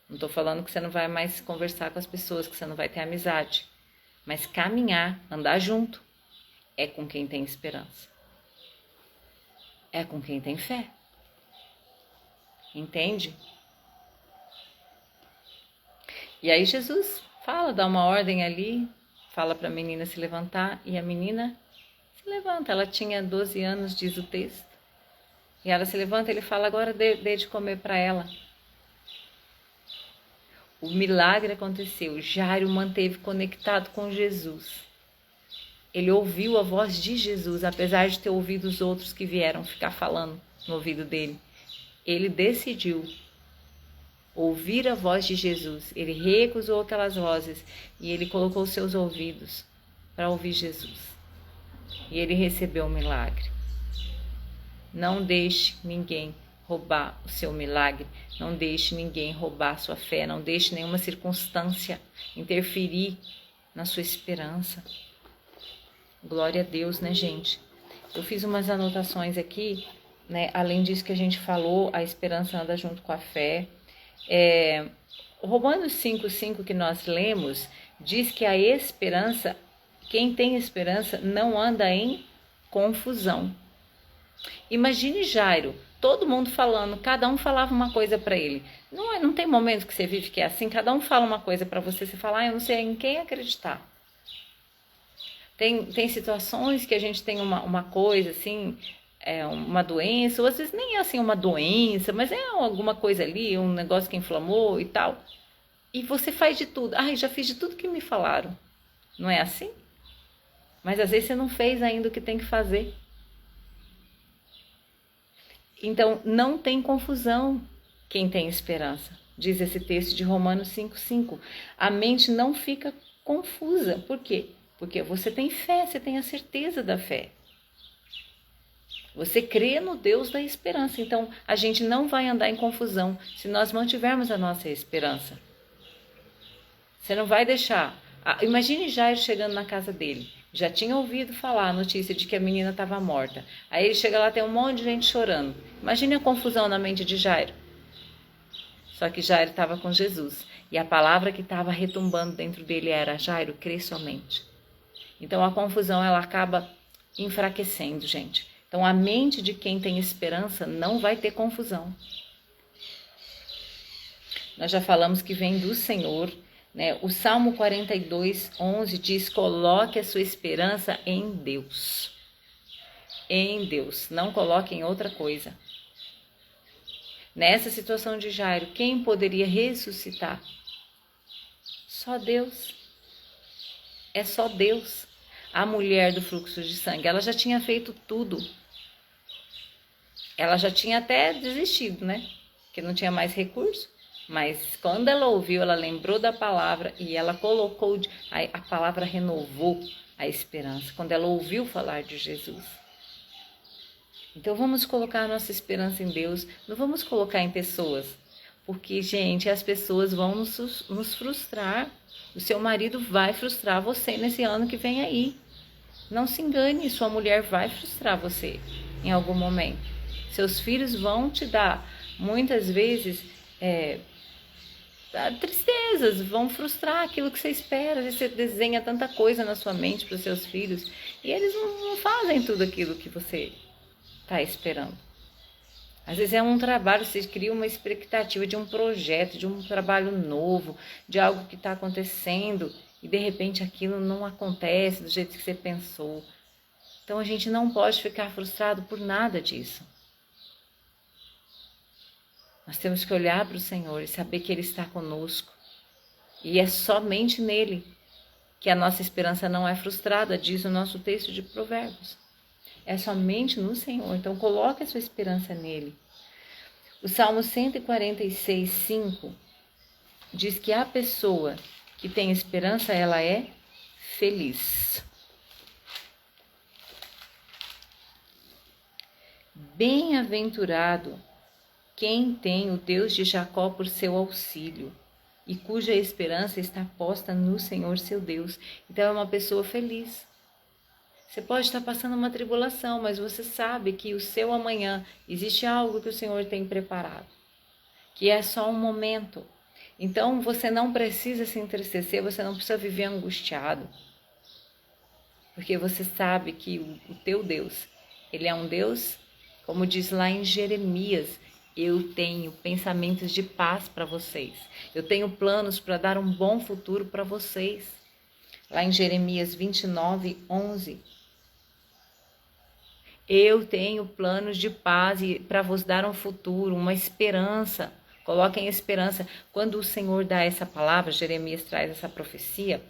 Não estou falando que você não vai mais conversar com as pessoas, que você não vai ter amizade. Mas caminhar, andar junto, é com quem tem esperança. É com quem tem fé. Entende? E aí Jesus fala, dá uma ordem ali, fala para a menina se levantar, e a menina se levanta. Ela tinha 12 anos, diz o texto. E ela se levanta, ele fala: agora dê de comer para ela. O milagre aconteceu. Jairo manteve conectado com Jesus. Ele ouviu a voz de Jesus, apesar de ter ouvido os outros que vieram ficar falando no ouvido dele. Ele decidiu ouvir a voz de Jesus. Ele recusou aquelas vozes e ele colocou seus ouvidos para ouvir Jesus. E ele recebeu o milagre. Não deixe ninguém roubar o seu milagre, não deixe ninguém roubar a sua fé, não deixe nenhuma circunstância interferir na sua esperança. Glória a Deus, né, gente? Eu fiz umas anotações aqui, né? Além disso que a gente falou, a esperança anda junto com a fé. Romanos 5:5 que nós lemos, diz que a esperança Quem tem esperança não anda em confusão. Imagine Jairo, todo mundo falando, cada um falava uma coisa para ele. Não tem momento que você vive que é assim, cada um fala uma coisa para você, você fala, eu não sei em quem acreditar. Tem situações que a gente tem uma coisa assim, uma doença, ou às vezes nem é assim uma doença, mas é alguma coisa ali, um negócio que inflamou e tal. E você faz de tudo. Já fiz de tudo que me falaram. Não é assim? Mas às vezes você não fez ainda o que tem que fazer. Então, não tem confusão quem tem esperança. Diz esse texto de Romanos 5,5. A mente não fica confusa. Por quê? Porque você tem fé, você tem a certeza da fé. Você crê no Deus da esperança. Então, a gente não vai andar em confusão se nós mantivermos a nossa esperança. Você não vai deixar... Imagine Jairo chegando na casa dele. Já tinha ouvido falar a notícia de que a menina estava morta. Aí ele chega lá, tem um monte de gente chorando. Imagine a confusão na mente de Jairo. Só que Jairo estava com Jesus. E a palavra que estava retumbando dentro dele era: Jairo, crê somente. Então a confusão, ela acaba enfraquecendo, gente. Então a mente de quem tem esperança não vai ter confusão. Nós já falamos que vem do Senhor. O Salmo 42:11 diz: coloque a sua esperança em Deus. Em Deus, não coloque em outra coisa. Nessa situação de Jairo, quem poderia ressuscitar? Só Deus. É só Deus. A mulher do fluxo de sangue, ela já tinha feito tudo. Ela já tinha até desistido, Porque não tinha mais recurso. Mas quando ela ouviu, ela lembrou da palavra e ela colocou, a palavra renovou a esperança, quando ela ouviu falar de Jesus. Então vamos colocar a nossa esperança em Deus, não vamos colocar em pessoas, porque, gente, as pessoas vão nos frustrar. O seu marido vai frustrar você nesse ano que vem aí. Não se engane, sua mulher vai frustrar você em algum momento. Seus filhos vão te dar, muitas vezes, tristezas, vão frustrar aquilo que você espera. Você desenha tanta coisa na sua mente para os seus filhos e eles não fazem tudo aquilo que você está esperando. Às vezes é um trabalho, você cria uma expectativa de um projeto, de um trabalho novo, de algo que está acontecendo e de repente aquilo não acontece do jeito que você pensou. Então a gente não pode ficar frustrado por nada disso. Nós temos que olhar para o Senhor e saber que Ele está conosco. E é somente nele que a nossa esperança não é frustrada, diz o nosso texto de Provérbios. É somente no Senhor. Então coloque a sua esperança nele. O Salmo 146:5 diz que a pessoa que tem esperança, ela é feliz. Bem-aventurado quem tem o Deus de Jacó por seu auxílio e cuja esperança está posta no Senhor seu Deus. Então é uma pessoa feliz. Você pode estar passando uma tribulação, mas você sabe que o seu amanhã existe algo que o Senhor tem preparado, que é só um momento. Então você não precisa se entristecer, você não precisa viver angustiado, porque você sabe que o teu Deus, Ele é um Deus, como diz lá em Jeremias: eu tenho pensamentos de paz para vocês. Eu tenho planos para dar um bom futuro para vocês. Lá em Jeremias 29:11. Eu tenho planos de paz para vos dar um futuro, uma esperança. Coloquem esperança. Quando o Senhor dá essa palavra, Jeremias traz essa profecia,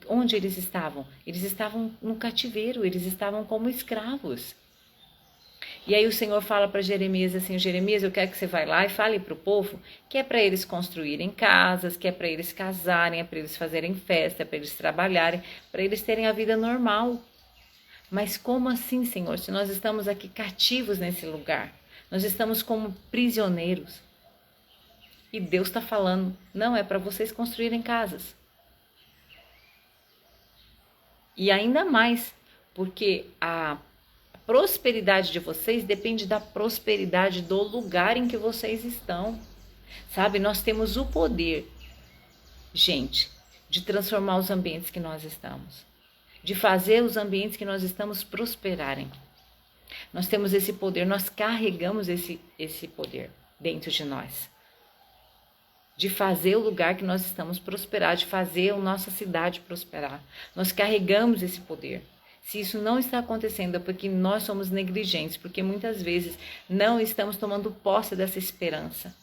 onde eles estavam? Eles estavam no cativeiro, eles estavam como escravos. E aí o Senhor fala para Jeremias assim: Jeremias, eu quero que você vá lá e fale para o povo que é para eles construírem casas, que é para eles casarem, é para eles fazerem festa, é para eles trabalharem, para eles terem a vida normal. Mas como assim, Senhor, se nós estamos aqui cativos nesse lugar? Nós estamos como prisioneiros. E Deus está falando: não, é para vocês construírem casas. E ainda mais, porque a prosperidade de vocês depende da prosperidade do lugar em que vocês estão. Sabe, nós temos o poder, gente, de transformar os ambientes que nós estamos, de fazer os ambientes que nós estamos prosperarem. Nós temos esse poder, nós carregamos esse poder dentro de nós. De fazer o lugar que nós estamos prosperar, de fazer a nossa cidade prosperar. Nós carregamos esse poder. Se isso não está acontecendo é porque nós somos negligentes, porque muitas vezes não estamos tomando posse dessa esperança.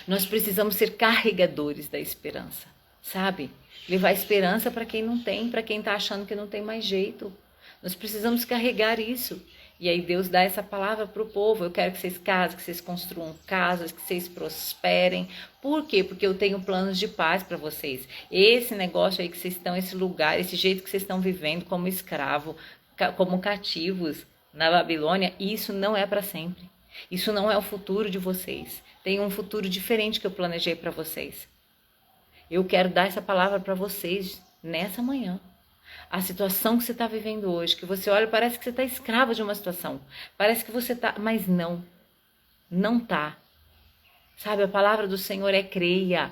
Nós precisamos ser carregadores da esperança, sabe? Levar esperança para quem não tem, para quem está achando que não tem mais jeito. Nós precisamos carregar isso. E aí Deus dá essa palavra para o povo. Eu quero que vocês casem, que vocês construam casas, que vocês prosperem. Por quê? Porque eu tenho planos de paz para vocês. Esse negócio aí que vocês estão, esse lugar, esse jeito que vocês estão vivendo como escravo, como cativos na Babilônia, isso não é para sempre. Isso não é o futuro de vocês. Tem um futuro diferente que eu planejei para vocês. Eu quero dar essa palavra para vocês nessa manhã. A situação que você está vivendo hoje, que você olha, parece que você está escrava de uma situação. Parece que você está, mas não está. Sabe, a palavra do Senhor é creia.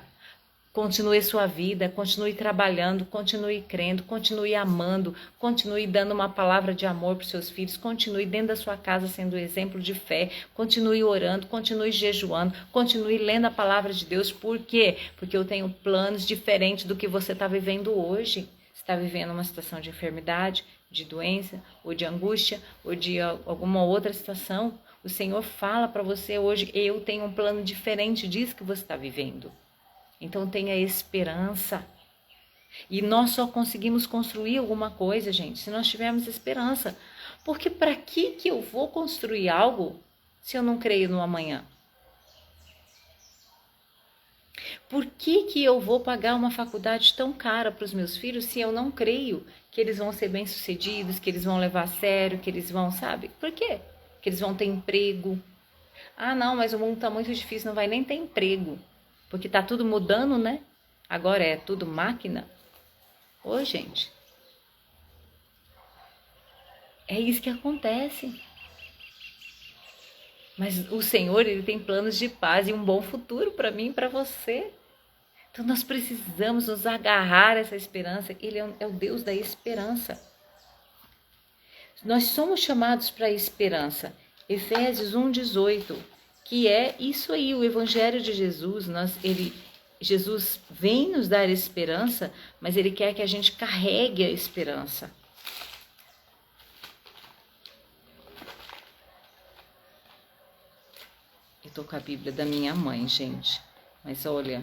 Continue sua vida, continue trabalhando, continue crendo, continue amando, continue dando uma palavra de amor para os seus filhos, continue dentro da sua casa sendo exemplo de fé, continue orando, continue jejuando, continue lendo a palavra de Deus. Por quê? Porque eu tenho planos diferentes do que você está vivendo hoje. Você está vivendo uma situação de enfermidade, de doença, ou de angústia, ou de alguma outra situação. O Senhor fala para você hoje, eu tenho um plano diferente disso que você está vivendo. Então tenha esperança. E nós só conseguimos construir alguma coisa, gente, se nós tivermos esperança. Porque para que eu vou construir algo se eu não creio no amanhã? Por que eu vou pagar uma faculdade tão cara para os meus filhos se eu não creio que eles vão ser bem-sucedidos, que eles vão levar a sério, que eles vão, sabe? Por quê? Que eles vão ter emprego. Ah, não, mas o mundo está muito difícil, não vai nem ter emprego. Porque tá tudo mudando, né? Agora é tudo máquina. Ô, gente. É isso que acontece. Mas o Senhor, Ele tem planos de paz e um bom futuro para mim e para você. Então nós precisamos nos agarrar a essa esperança. Ele é o Deus da esperança. Nós somos chamados para a esperança. Efésios 1:18. Que é isso aí, o Evangelho de Jesus. Jesus vem nos dar esperança, mas Ele quer que a gente carregue a esperança. Eu estou com a Bíblia da minha mãe, gente. Mas olha,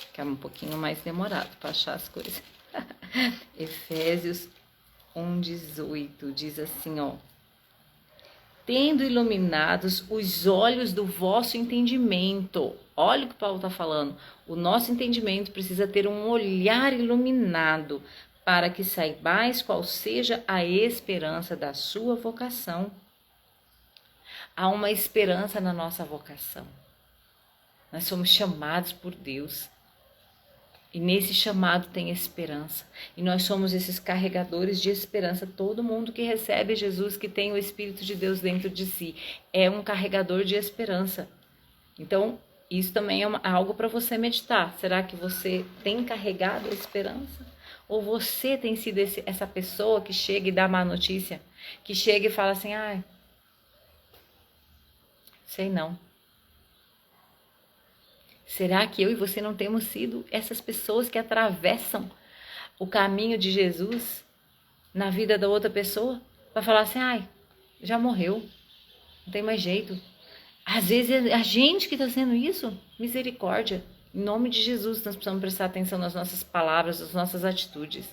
fica um pouquinho mais demorado para achar as coisas. Efésios 1:18 diz assim, ó. Tendo iluminados os olhos do vosso entendimento. Olha o que Paulo está falando. O nosso entendimento precisa ter um olhar iluminado para que saibais qual seja a esperança da sua vocação. Há uma esperança na nossa vocação. Nós somos chamados por Deus. E nesse chamado tem esperança. E nós somos esses carregadores de esperança. Todo mundo que recebe Jesus, que tem o Espírito de Deus dentro de si, é um carregador de esperança. Então, isso também é algo para você meditar. Será que você tem carregado a esperança? Ou você tem sido essa pessoa que chega e dá má notícia? Que chega e fala assim, sei não. Será que eu e você não temos sido essas pessoas que atravessam o caminho de Jesus na vida da outra pessoa? Para falar assim, já morreu, não tem mais jeito. Às vezes é a gente que está sendo isso. Misericórdia. Em nome de Jesus, nós precisamos prestar atenção nas nossas palavras, nas nossas atitudes,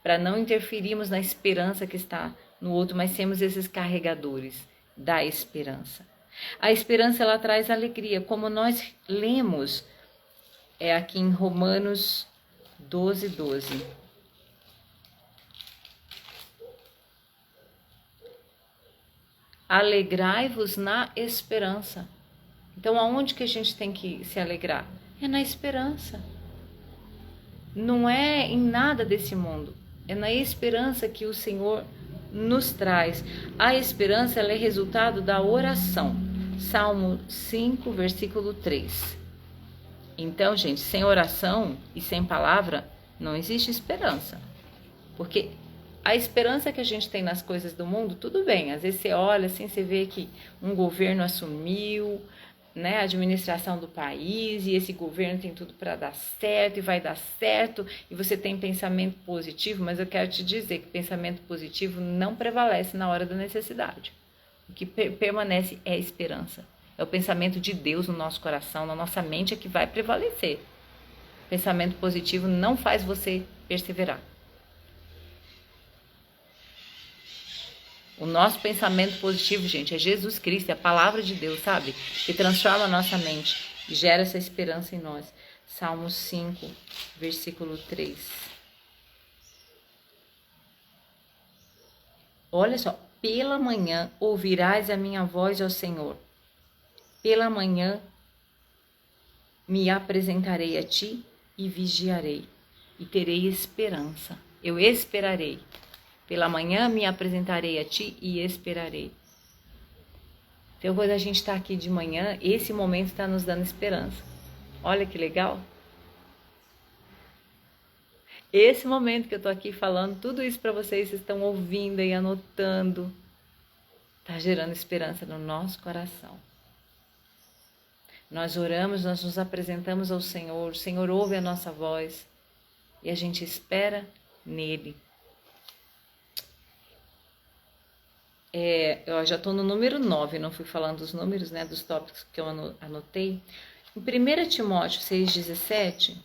para não interferirmos na esperança que está no outro, mas sermos esses carregadores da esperança. A esperança, ela traz alegria, como nós lemos aqui em Romanos 12:12. Alegrai-vos na esperança. Então, aonde que a gente tem que se alegrar? É na esperança. Não é em nada desse mundo. É na esperança que o Senhor nos traz. A esperança, ela é resultado da oração. Salmo 5, versículo 3. Então, gente, sem oração e sem palavra, não existe esperança. Porque a esperança que a gente tem nas coisas do mundo, tudo bem. Às vezes você olha assim, você vê que um governo assumiu, né, a administração do país, e esse governo tem tudo para dar certo e vai dar certo, e você tem pensamento positivo, mas eu quero te dizer que pensamento positivo não prevalece na hora da necessidade. O que permanece é a esperança. É o pensamento de Deus no nosso coração, na nossa mente, é que vai prevalecer. Pensamento positivo não faz você perseverar. O nosso pensamento positivo, gente, é Jesus Cristo, é a palavra de Deus, sabe? Que transforma a nossa mente e gera essa esperança em nós. Salmos 5, versículo 3. Olha só, pela manhã ouvirás a minha voz, ó Senhor. Pela manhã me apresentarei a ti e vigiarei, e terei esperança. Eu esperarei. Pela manhã me apresentarei a ti e esperarei. Então, quando a gente está aqui de manhã, esse momento está nos dando esperança. Olha que legal. Esse momento que eu estou aqui falando, tudo isso para vocês estão ouvindo e anotando, está gerando esperança no nosso coração. Nós oramos, nós nos apresentamos ao Senhor, o Senhor ouve a nossa voz e a gente espera nele. Eu já estou no número 9, não fui falando dos números, né, dos tópicos que eu anotei. Em 1 Timóteo 6,17,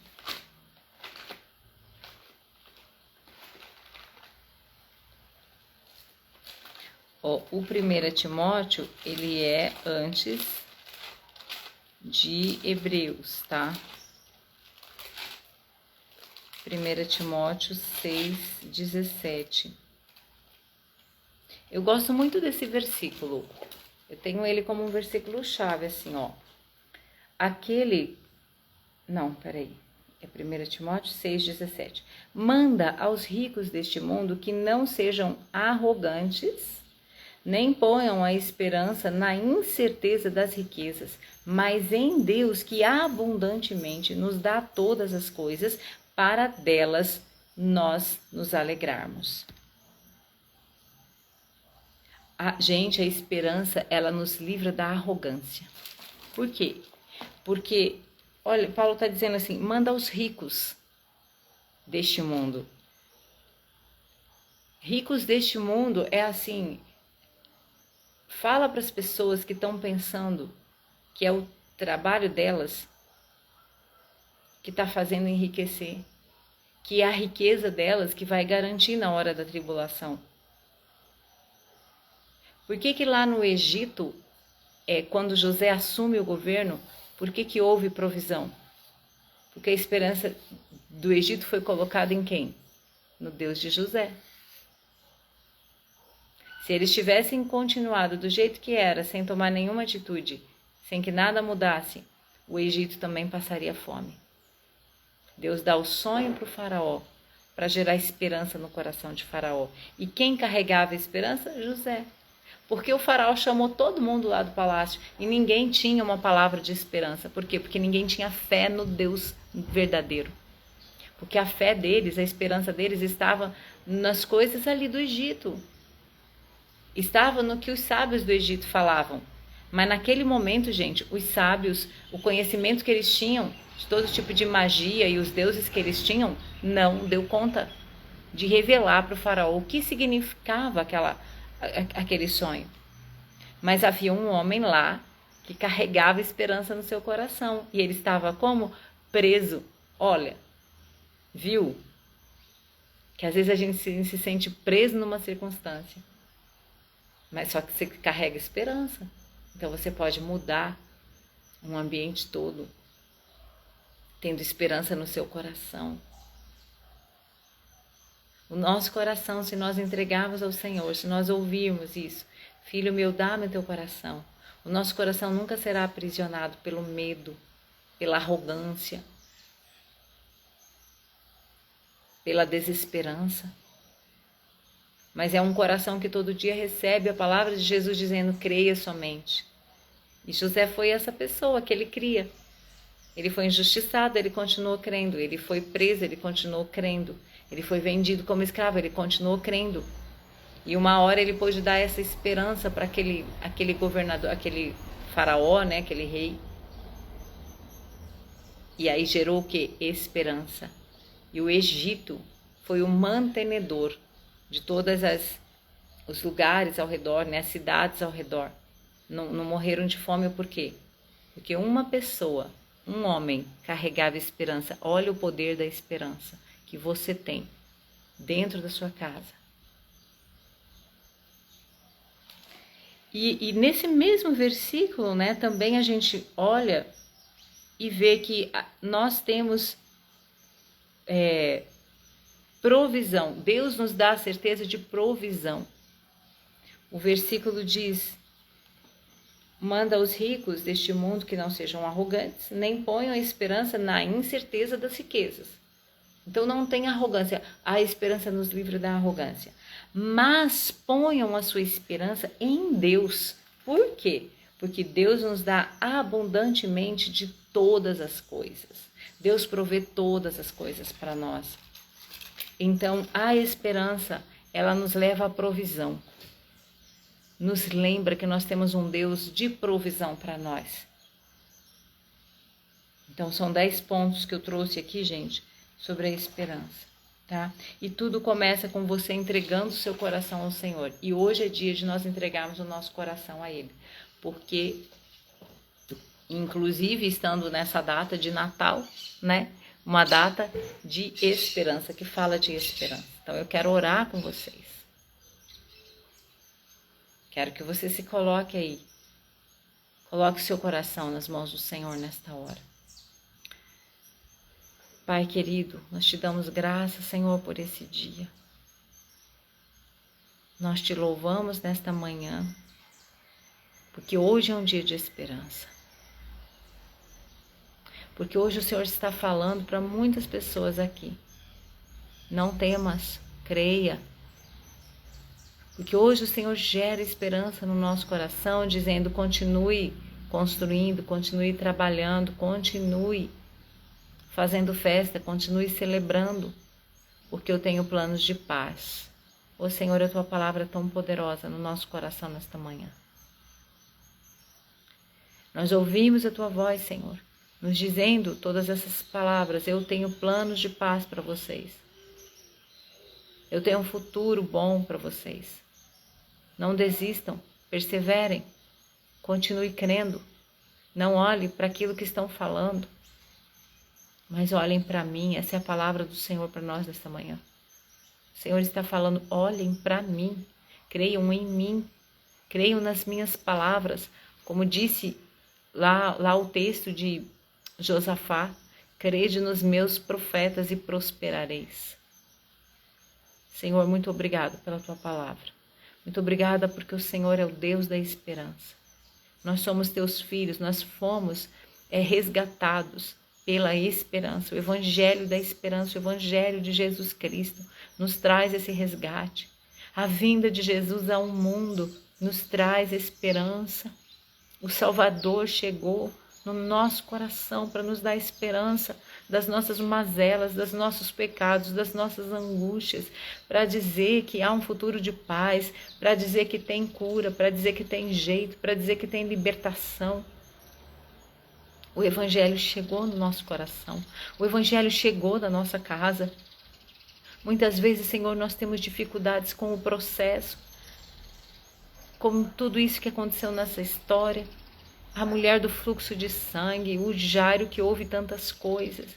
o 1 Timóteo, ele é antes de Hebreus, tá? 1 Timóteo 6,17. Eu gosto muito desse versículo. Eu tenho ele como um versículo chave, assim, ó. É 1 Timóteo 6,17. Manda aos ricos deste mundo que não sejam arrogantes, nem ponham a esperança na incerteza das riquezas, mas em Deus que abundantemente nos dá todas as coisas, para delas nós nos alegrarmos. Gente, a esperança, ela nos livra da arrogância. Por quê? Porque, olha, Paulo está dizendo assim, manda aos ricos deste mundo. Ricos deste mundo é assim, fala para as pessoas que estão pensando que é o trabalho delas que está fazendo enriquecer, que é a riqueza delas que vai garantir na hora da tribulação. Por que lá no Egito, quando José assume o governo, por que houve provisão? Porque a esperança do Egito foi colocada em quem? No Deus de José. Se eles tivessem continuado do jeito que era, sem tomar nenhuma atitude, sem que nada mudasse, o Egito também passaria fome. Deus dá o sonho para o faraó, para gerar esperança no coração de faraó. E quem carregava a esperança? José. Porque o faraó chamou todo mundo lá do palácio e ninguém tinha uma palavra de esperança. Por quê? Porque ninguém tinha fé no Deus verdadeiro. Porque a fé deles, a esperança deles estava nas coisas ali do Egito. Estava no que os sábios do Egito falavam. Mas naquele momento, gente, os sábios, o conhecimento que eles tinham de todo tipo de magia e os deuses que eles tinham, não deu conta de revelar para o faraó o que significava aquele sonho. Mas havia um homem lá que carregava esperança no seu coração. E ele estava como? Preso. Olha, viu? Que às vezes a gente se sente preso numa circunstância. Mas só que você carrega esperança. Então você pode mudar um ambiente todo, tendo esperança no seu coração. O nosso coração, se nós entregarmos ao Senhor, se nós ouvirmos isso, filho meu, dá-me o teu coração. O nosso coração nunca será aprisionado pelo medo, pela arrogância, pela desesperança. Mas é um coração que todo dia recebe a palavra de Jesus dizendo, creia somente. E José foi essa pessoa que ele cria. Ele foi injustiçado, ele continuou crendo. Ele foi preso, ele continuou crendo. Ele foi vendido como escravo, ele continuou crendo. E uma hora ele pôde dar essa esperança para aquele governador, aquele faraó, né, aquele rei. E aí gerou o quê? Esperança. E o Egito foi o mantenedor de todas os lugares ao redor, né, as cidades ao redor. Não morreram de fome por quê? Porque uma pessoa, um homem, carregava esperança. Olha o poder da esperança que você tem dentro da sua casa. E nesse mesmo versículo, né, também a gente olha e vê que nós temos provisão. Deus nos dá a certeza de provisão. O versículo diz: manda aos ricos deste mundo que não sejam arrogantes, nem ponham a esperança na incerteza das riquezas. Então não tem arrogância. A esperança nos livra da arrogância. Mas ponham a sua esperança em Deus. Por quê? Porque Deus nos dá abundantemente de todas as coisas. Deus provê todas as coisas para nós. Então a esperança, ela nos leva à provisão. Nos lembra que nós temos um Deus de provisão para nós. Então são 10 pontos que eu trouxe aqui, gente, sobre a esperança, tá? E tudo começa com você entregando o seu coração ao Senhor. E hoje é dia de nós entregarmos o nosso coração a Ele. Porque, inclusive, estando nessa data de Natal, né? Uma data de esperança, que fala de esperança. Então eu quero orar com vocês. Quero que você se coloque aí. Coloque seu coração nas mãos do Senhor nesta hora. Pai querido, nós te damos graças, Senhor, por esse dia. Nós te louvamos nesta manhã, porque hoje é um dia de esperança. Porque hoje o Senhor está falando para muitas pessoas aqui. Não temas, creia. Porque hoje o Senhor gera esperança no nosso coração, dizendo: continue construindo, continue trabalhando, continue fazendo festa, continue celebrando, porque eu tenho planos de paz. Ô Senhor, a Tua palavra é tão poderosa no nosso coração nesta manhã. Nós ouvimos a Tua voz, Senhor, nos dizendo todas essas palavras: eu tenho planos de paz para vocês. Eu tenho um futuro bom para vocês. Não desistam, perseverem, continue crendo. Não olhe para aquilo que estão falando, mas olhem para mim. Essa é a palavra do Senhor para nós nesta manhã. O Senhor está falando: olhem para mim, creiam em mim, creiam nas minhas palavras. Como disse lá o texto de Josafá: crede nos meus profetas e prosperareis. Senhor, muito obrigado pela Tua palavra. Muito obrigada porque o Senhor é o Deus da esperança. Nós somos Teus filhos, nós fomos resgatados pela esperança. O Evangelho da esperança, o Evangelho de Jesus Cristo nos traz esse resgate. A vinda de Jesus ao mundo nos traz esperança. O Salvador chegou no nosso coração para nos dar esperança das nossas mazelas, dos nossos pecados, das nossas angústias, para dizer que há um futuro de paz, para dizer que tem cura, para dizer que tem jeito, para dizer que tem libertação. O Evangelho chegou no nosso coração, o Evangelho chegou da nossa casa. Muitas vezes, Senhor, nós temos dificuldades com o processo, com tudo isso que aconteceu nessa história. A mulher do fluxo de sangue, o Jairo que ouve tantas coisas.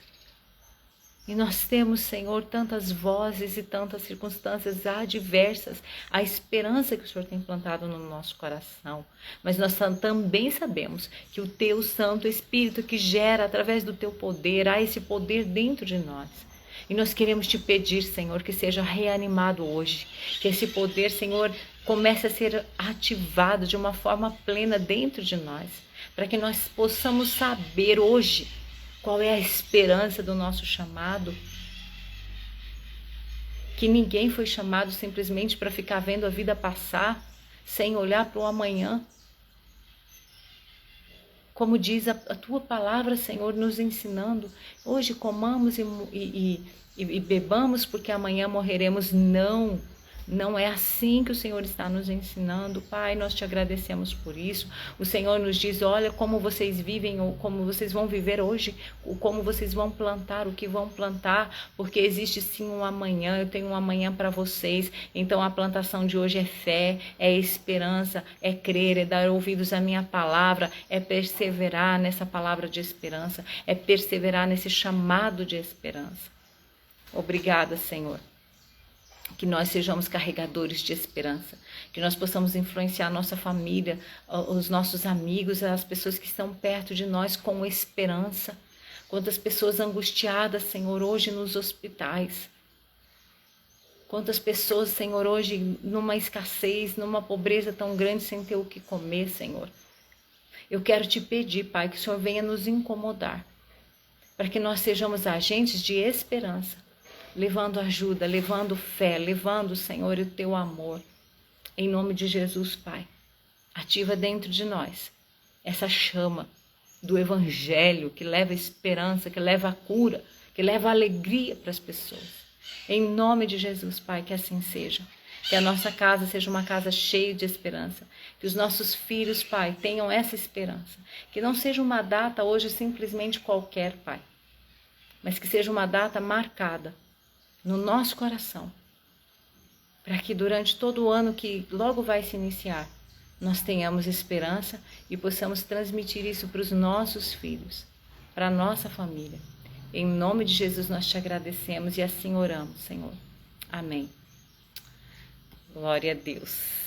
E nós temos, Senhor, tantas vozes e tantas circunstâncias adversas, a esperança que o Senhor tem plantado no nosso coração. Mas nós também sabemos que o Teu Santo Espírito que gera através do Teu poder, há esse poder dentro de nós. E nós queremos Te pedir, Senhor, que seja reanimado hoje, que esse poder, Senhor, comece a ser ativado de uma forma plena dentro de nós, para que nós possamos saber hoje qual é a esperança do nosso chamado. Que ninguém foi chamado simplesmente para ficar vendo a vida passar, sem olhar para o amanhã. como diz a tua palavra, Senhor, nos ensinando. Hoje comamos e bebamos porque amanhã morreremos. Não é assim que o Senhor está nos ensinando. Pai, nós te agradecemos por isso. O Senhor nos diz, olha como vocês vivem, ou como vocês vão viver hoje, ou como vocês vão plantar, o que vão plantar, porque existe sim um amanhã, eu tenho um amanhã para vocês. Então a plantação de hoje é fé, é esperança, é crer, é dar ouvidos à minha palavra, é perseverar nessa palavra de esperança, é perseverar nesse chamado de esperança. Obrigada, Senhor. Que nós sejamos carregadores de esperança, que nós possamos influenciar a nossa família, os nossos amigos, as pessoas que estão perto de nós com esperança. Quantas pessoas angustiadas, Senhor, hoje nos hospitais. Quantas pessoas, Senhor, hoje numa escassez, numa pobreza tão grande sem ter o que comer, Senhor. Eu quero te pedir, Pai, que o Senhor venha nos incomodar, para que nós sejamos agentes de esperança, levando ajuda, levando fé, levando, Senhor, o teu amor. Em nome de Jesus, Pai, ativa dentro de nós essa chama do Evangelho que leva esperança, que leva a cura, que leva alegria para as pessoas. Em nome de Jesus, Pai, que assim seja. Que a nossa casa seja uma casa cheia de esperança. Que os nossos filhos, Pai, tenham essa esperança. Que não seja uma data hoje simplesmente qualquer, Pai, mas que seja uma data marcada no nosso coração, para que durante todo o ano que logo vai se iniciar, nós tenhamos esperança e possamos transmitir isso para os nossos filhos, para a nossa família. Em nome de Jesus nós te agradecemos e assim oramos, Senhor. Amém. Glória a Deus.